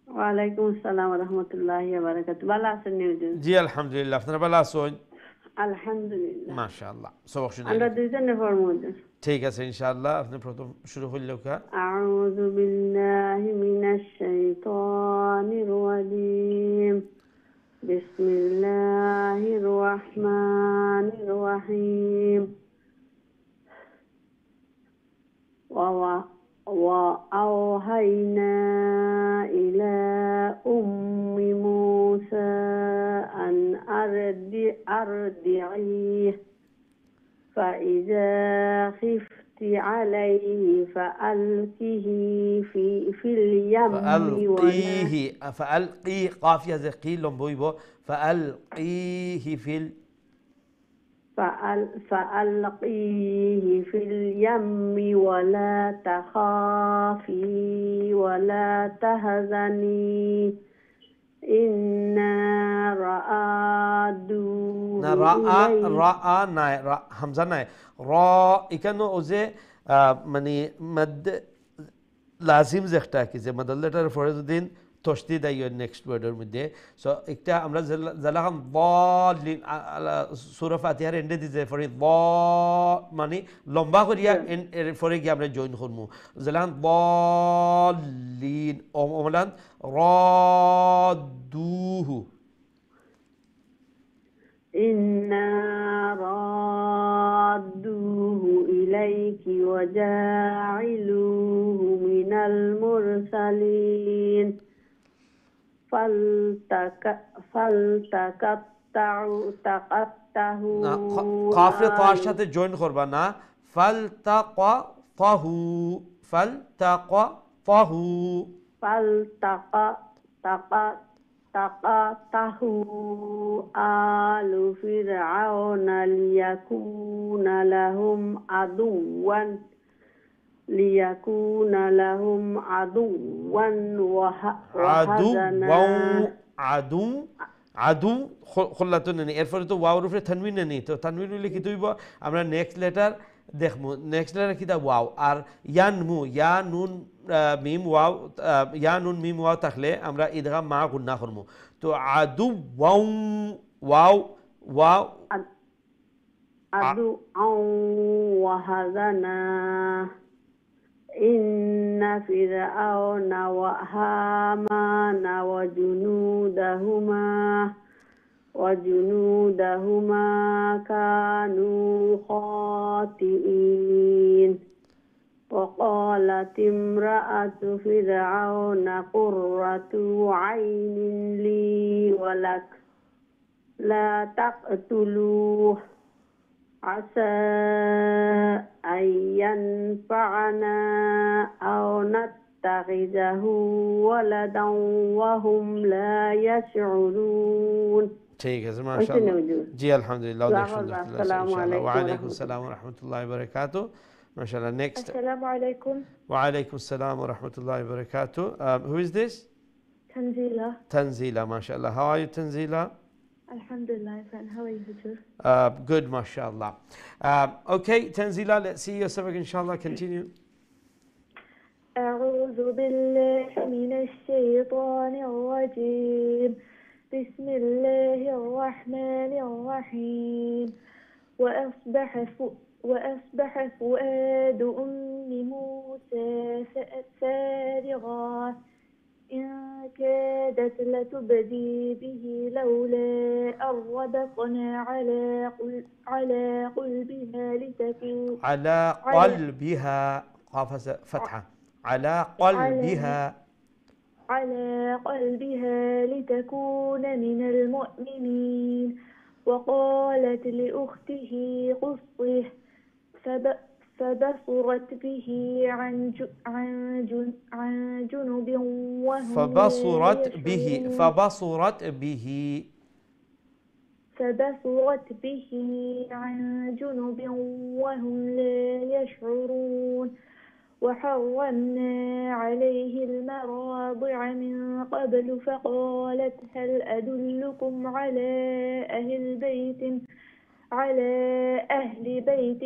ওয়া আলাইকুম আসসালাম ওয়া রাহমাতুল্লাহি ওয়া বারাকাতুহু। ভালো আছেন নিউজন? জি আলহামদুলিল্লাহ, আপনারা ভালো আছেন? আলহামদুলিল্লাহ মাশাআল্লাহ। সবক শুনি আমরা দুইজনে ফরমাদ। ঠিক আছে ইনশাআল্লাহ, আপনি প্রথম শুরু করলেও কা। আউযু বিল্লাহি মিনাশ শাইতানির রাজিম। বিসমিল্লাহির রহমানির রহিম। وأوحينا إلى أم موسى أن أرضعيه فإذا خفت عليه فألقيه في اليم فألقيه قافية زي قيل لنبويبو فألقيه فألقيه في اليم ولا تخافي ولا تهزني إنا رآدوه رأى ناي همزة ناي را إكانو أوزي মানে মদ লাজিম যেটা কি যে মদল্লাটার ফরজ দিন তসদিদ আইয় নেক্সট ওয়ার্ডের মধ্যে সো একটা আমরা জালাখাম দাল্লিন সূরা ফাতিহার এন্ডে দিতে পরে মানে লম্বা করিয়া এর পরে গিয়ে আমরা জয়েন করমু জালাখাম দাল্লিন ওমলান রাদুহু ইন্না রাদুহু ইলাইকি ওয়া জাইলুহু মিনাল মুরসালিন ফালতাকাত্তাহু কাফে তার সাথে জয়েন করবা না ফালতাকাতাহু আলু ফিরআউনা লিয়াকুনা লাহুম আদুওয়ান আদু খোল্লাতো নেই এরপরে তো ওয়াওর উপরে তানবিন নেই তো তানবিন হইলে কি তুইব আমরা নেক্সট লেটার দেখমু নেক্সট লেটার কিতা ওয়াও আর ইয়ানমু ইয়া নুন মিম ওয়াও থাকলে আমরা ইদগাম মা গুন্না করমু তো আদু ওয়াও আদু ওয়া হাজানা ইন্না ফিরআউনা ওয়া হামানা ওয়া জুনুদাহুমা কানু খাতিইন وقالت امرأة فرعون قرة عين لي ولك لا تقتلوه عسى أن ينفعنا أو نتخذه ولدا وهم لا يشعرون ঠিক আছে মাশাআল্লাহ জি আলহামদুলিল্লাহ আসসালামু আলাইকুম ওয়া আলাইকুম আসসালাম ওয়া রাহমাতুল্লাহি ওয়া বারাকাতুহু মাশাআল্লাহ next Assalamu alaikum. Wa alaikum assalam wa rahmatullahi wa barakatuh. Who is this? Tanzila, mashallah. How are you, Tanzila? Alhamdulillah, friend. How are you, too? Good, mashallah. Okay, Tanzila, let's see your sabak, inshallah. Continue. أعوذ بالله من الشيطان الرجيم. بسم الله الرحمن الرحيم. وأصبح فؤاد أم موسى فارغا إن كادت لتبدي به لولا أن ربطنا على قلبها لتكون على قلبها قاف فتحة على قلبها لتكون من المؤمنين وقالت لأخته قصه فبصرت به عن جنب وهم فبصرت به عن جنب وهم لا يشعرون وحرمنا عليه المراضع من قبل فقالت هل أدلكم على أهل بيت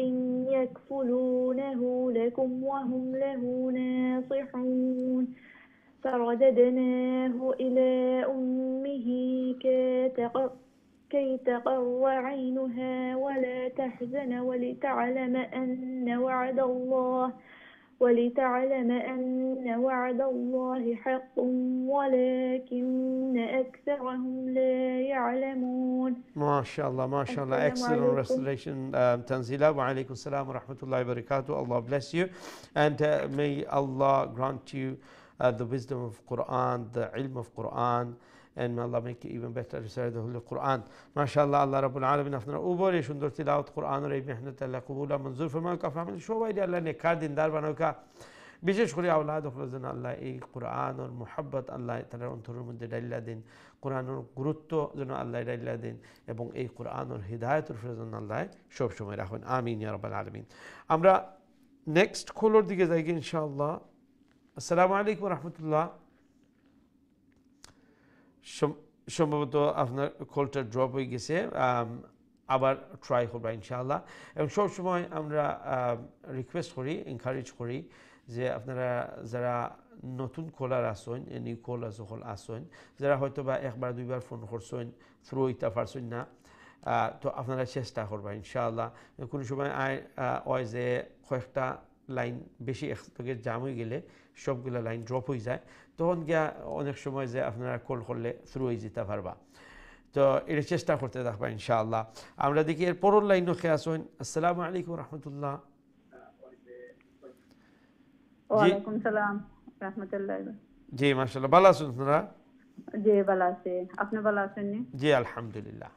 يكفلونه لكم وهم له ناصحون فرددناه إلى أمه كي تقر عينها ولا تحزن ولتعلم أن وعد الله حق ولكن أكثرهم لا يعلمون. ما شاء الله excellent restoration Tanzila. Wa alaikum salam wa rahmatullahi wa barakatuh. Allah bless you and may Allah grant you the wisdom of Quran, the ilm of Quran, and may Allah make you even better reciter of the Quran. MashaAllah, Allah Rabbul Alamin আপনারা উপরে সুন্দর তিলাওয়াত কোরআনের এই মেহনত আল্লাহ কবুল মঞ্জুর ফরমাক আপনাদের সবাই আল্লাহ নেককার দিনদার বানাকা বিশেষ করে আওলাদ ফরজন আল্লাহ এই কোরআন আর মুহাব্বত আল্লাহ তার অন্তরের মধ্যে ডাইলা দিন কোরআনের গুরুত্ব যেন আল্লাহ ডাইলা দিন এবং এই কোরআনের হিদায়াতের ফরজন আল্লাহ সব সময় রাখুন আমিন ইয়া রাব্বাল আলামিন। আমরা নেক্সট কলর দিকে যাই ইনশাআল্লাহ। আসসালামু আলাইকুম ওয়া রাহমাতুল্লাহ। সম্ভবত আপনার কলটা ড্রপ হয়ে গেছে, আবার ট্রাই করবা ইনশাআল্লাহ। এবং সবসময় আমরা রিকোয়েস্ট করি, এনকারেজ করি যে আপনারা যারা নতুন কলার আসেন নিউ কলার যখন আসেন যারা হয়তো বা একবার দুইবার ফোন করছেন থ্রু হইতে পারছেন না তো আপনারা চেষ্টা করবেন ইনশাআল্লাহ কোনো সময় হয় যে কয়েকটা লাইন বেশি একসঙ্গে জাম হয়ে গেলে সবগুলো লাইন ড্রপ হয়ে যায় তখন গিয়া অনেক সময় যে আপনারা কল করলে থ্রু হয়ে যেতে পারবা তো এটা চেষ্টা করতে থাকবা ইনশাআল্লাহ আমরা দেখি এর পরের লাইনও খেয়ে আসুন আসসালামু আলাইকুম রহমতুল্লাহ ওয়ালাইকুম সালাম রাহমাতুল্লাহ জি মাশাআল্লাহ ভালো আছেন আপনারা জি ভালো আছি আপনি ভালো আছেন নি জি আলহামদুলিল্লাহ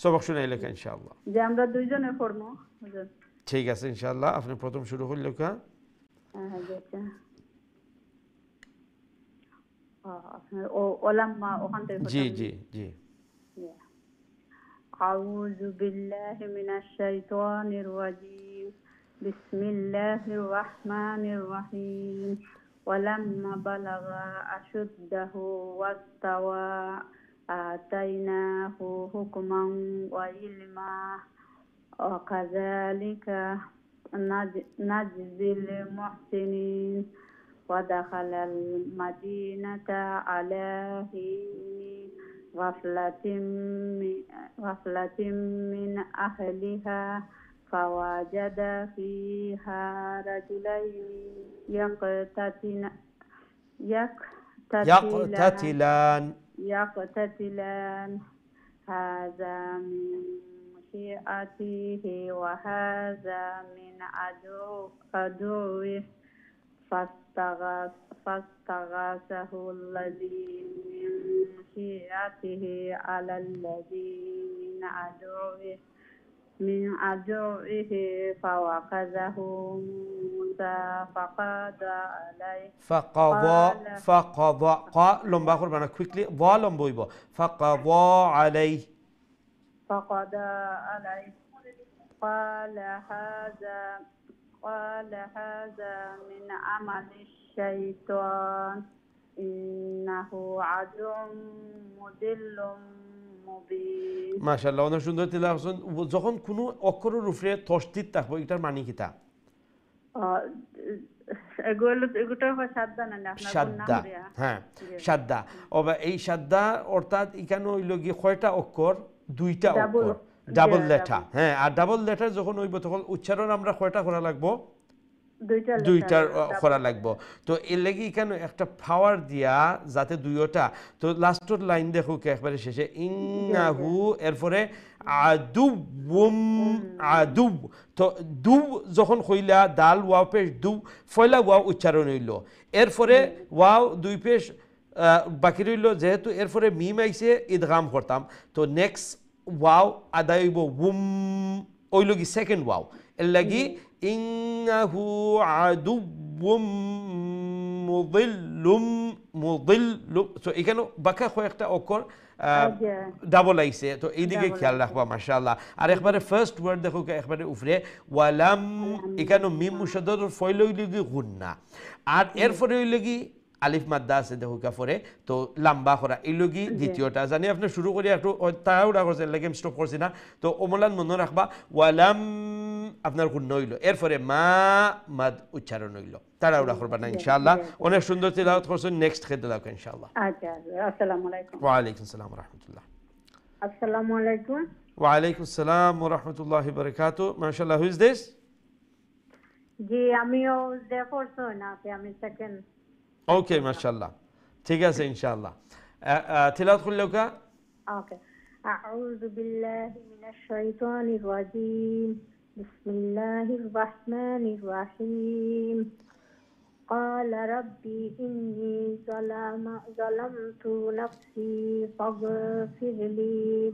সবক শুনাই লেখা ইনশাআল্লাহ যে আমরা দুইজনে পড়বো হুজুর ঠিক আছে ইনশাআল্লাহ আপনি প্রথম শুরু করলে লেখা হ্যাঁ আচ্ছা আপনার ওলামা ওখান থেকে জি জি জি أعوذ بالله من الشيطان الرجيم بسم الله الرحمن الرحيم ولما بلغ أشده واستوى آتيناه حكما وعلما وكذلك نجزي المحسنين ودخل المدينة على حين غفلة من أهلها فوجد فيها رجلين يقتتلان هذا من شيعته وهذا من عدوه فاستغاثه الذي من شيعته على الذي من عدوه فوكزه موسى فقضى لمبا قربانا quickly ظالم بويبو فقضى عليه قال هذا من عمل الشيطان إنه عدو مضل মুবিন মাশাআল্লাহ অনেক সুন্দর তিলাওয়াত করছেন যখন কোনো অক্ষরের উপরে তশদিদ থাকবে এটার মানে কি তা এগুলো সাদ্দা না আপনার সাদ্দা হ্যাঁ সাদ্দা এই সাদ্দা অর্থাৎ এখানে হইল কি কয়টা অক্ষর দুইটা অক্ষর ডাবল লেটার হ্যাঁ আর ডাবল লেটার যখন হইব তখন উচ্চারণ আমরা কয়টা করা লাগবো দুইটার করা লাগবো তো এর লাগি এখানে একটা পাওয়ার দিয়া যাতে দুইটা তো লাস্টের লাইন দেখো একবারে শেষে ইন্নাহু এরপরে আদু তো দু যখন কইলা দাল ওয়াও পেশ দু ফয়লা ওয়াও উচ্চারণ হইল এরপরে ওয়াও দুই পেশ বাকি রইল যেহেতু এরপরে মিম আইছে ইদগাম করতাম তো নেক্সট ওয়াও আদায় হইব উম ওইল কি সেকেন্ড ওয়াও এর লাগি ইন্নাহু আদুউম মুদিল্লুম সো এখানে বাকি কয়েকটা অক্ষর ডাবল আইছে তো এইদিকে খেয়াল রাখবা মাশাআল্লাহ আর একবারে ফার্স্ট ওয়ার্ড দেখো একবারে উপরে ওয়ালাম এখানে মিম মুশাদ্দাদ ফয়ল হইল কি গুন্না আর এরপরে হইল কি আলিফ মাদ্দা আছে দেখো কাপড়ে তো লম্বা করা এই লগি দ্বিতীয়টা জানি আপনি শুরু করি একটু তাড়াহুড়া করছেন লাগে স্টপ করছি না তো ওমলান মনে রাখবা ওয়ালাম আপনার গুণ হইল এরপরে মা মাদ উচ্চারণ হইল তাড়াহুড়া করবা না ইনশাআল্লাহ অনেক সুন্দর তিলাওয়াত করছেন নেক্সট খেতে লাগবে ইনশাআল্লাহ আচ্ছা আসসালামু আলাইকুম ওয়া আলাইকুম আসসালাম ওয়া রাহমাতুল্লাহ আসসালামু আলাইকুম ওয়া আলাইকুম আসসালাম ওয়া রাহমাতুল্লাহি ওয়া বারাকাতুহু মাশাআল্লাহ হু ইজ দিস জি আমিও দে ফোরছো না আমি সেকেন্ড ওকে মাশাআল্লাহ ঠিক আছে ইনশাআল্লাহ তিলাওয়াত করলেও কা ওকে আউযু বিল্লাহি মিনাশ শাইতানির রাজীম বিসমিল্লাহির রাহমানির রাহিম قال ربي إني ظلمت نفسي فاغفر لي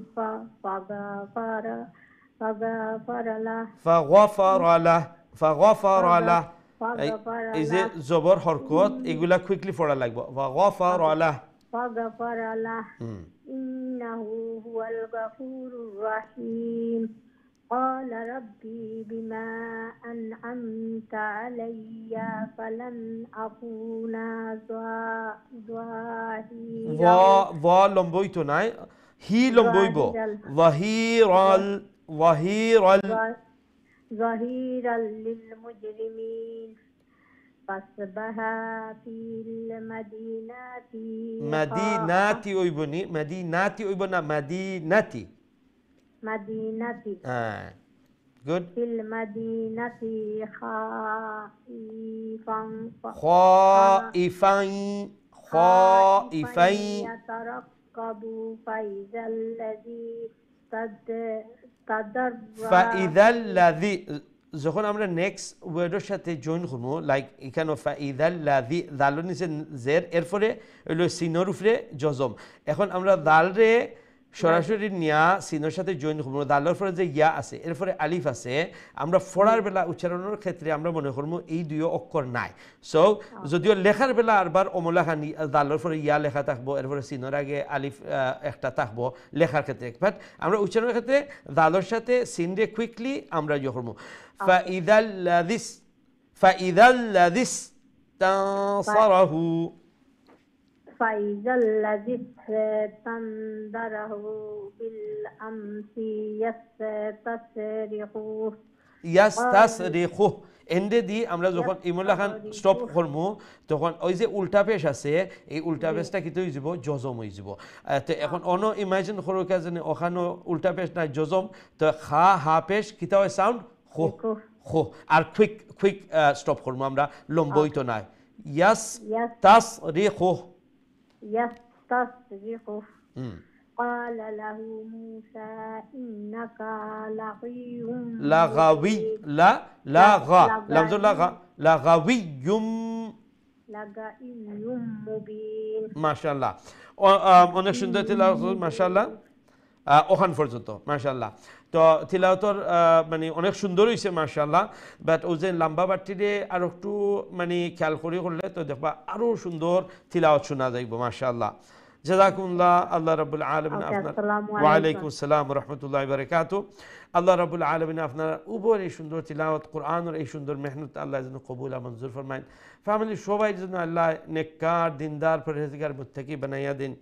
فغفر له এই যে জবর হরকত এগুলা কুইকলি পড়া লাগবে ফাগফার আলাহ ইন্নাহু হুয়াল গফুরুর রাহিম قال ربي بما أنعمت علي فلن أكون ظاهرا লম্বইতো নাই হি লম্বইব ظهيرا ظهيرا للمجرمين ফাসবাহা ফিল মাদিনাতি মাদিনাতি ওইবনি মাদিনাতি ওইব না মাদিনাতি মাদিনাতি গুড ফিল মাদিনাতি খাইফান খাইফান ইয়াতারাক্কাবু ফাইদাল্লাযী যখন আমরা নেক্সট ওয়ার্ডের সাথে জয়েন করব লাইক এখানে ফাইদাল্লাযী দালের নিচে জের এরপরে হলো সিনের উপরে জজম এখন আমরা দালরে সরাসরি নিয়া সিনের সাথে জয়েন করব দালের পরে যে ইয়া আছে এরপরে আলিফ আছে আমরা পড়ার বেলা উচ্চারণের ক্ষেত্রে আমরা মনে করব এই দুই অক্ষর নাই সো যদিও লেখার বেলা আরবার অমলাখা দালের পরে ইয়া লেখা থাকবো এরপরে সিনের আগে আলিফ একটা থাকবো লেখার ক্ষেত্রে বাট আমরা উচ্চারণের ক্ষেত্রে দালের সাথে সিন রে কুইকলি আমরা ইয়ে করব ফাইদাল্লাযী তানসারাহু ফাইদাল্লাযী তানদারাহু বিল আমসি ইয়াস্তাসরিখু এন্ডে দি আমরা যখন ইমুল্লাহ খান স্টপ করব তখন ওই যে উল্টা পেশ আছে এই উল্টা পেশটা কি হয়ে যাব জজম হয়ে যাব তো এখন অন ইমাজিন করো কে জানি ওখানে উল্টা পেশ না জজম তো খা হা পেশ কিতা হয় সাউন্ড খো খো আর কুইক স্টপ করব আমরা লম্বই তো নাই ইয়াস্তাসরিখু ইয়াস্তাসরিখু قال له موسى إنك لغوي لغوي مبين মাশাআল্লাহ অনেক সুন্দর তিলাওয়াত মাশাআল্লাহ ওখান পর্যন্ত মাশাআল্লাহ তো তিলাওয়াতর মানে অনেক সুন্দর হইছে মাশাআল্লাহ বাট ও যে লম্বা বাটিরে আর একটু মানে খেয়াল করে করলে তো দেখবা আরো সুন্দর তিলাওয়াত শোনা যাইব মাশাআল্লাহ জাযাকুমুল্লাহ আল্লাহ রাব্বুল আলামিন আপনার ওয়া আলাইকুম আসসালাম ওয়া রাহমাতুল্লাহি ওয়া বারাকাতুহু আল্লাহ রাব্বুল আলামিন আপনার উপর এই সুন্দর তিলাওয়াত কোরআনের এই সুন্দর মেহনত আল্লাহ যেন কবুল আর মঞ্জুর ফরমায়েন ফ্যামিলি সবাই যেন আল্লাহ নেককার দিনদার পরহেজগার মুত্তাকি বানাইয়া দেন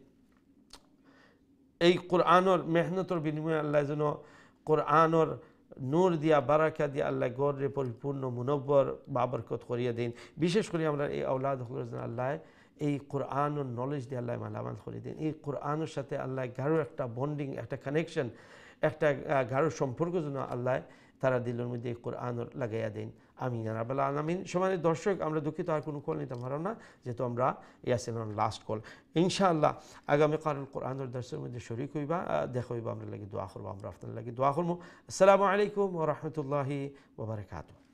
এই কোরআনের মেহনতের বিনিময়ে আল্লাহ যেন কোরআনের নূর দিয়া বারাকা দিয়া আল্লাহ গড়ে পরিপূর্ণ মুনব্বর বাবরকত করিয়া দেন বিশেষ করে আমরা এই আওলাদ হল যেন আল্লাহ এই কোরআনের নলেজ দিয়ে আল্লাহ মালামাল করে দিন এই কোরআনের সাথে আল্লাহ গাঢ় একটা বন্ডিং একটা কানেকশন একটা গাঢ় সম্পর্ক যেন আল্লাহ তারা দিলের মধ্যে এই কোরআনের লাগাইয়া দেন আমিন ইয়া রাব্বাল আলামিন সম্মানিত দর্শক আমরা দুঃখিত আর কোনো কল নিতে পারো না যেহেতু আমরা ইয়াসিন লাস্ট কল ইনশাআল্লাহ আগামী কারণ কোরআনের দর্শের মধ্যে শরীক হইবা দেখা হইবা আমরা লাগি দোয়া করবো আমরা আপনার লাগি দোয়া করবো আসসালামু আলাইকুম ওয়া রাহমাতুল্লাহি ওয়া বারাকাতুহু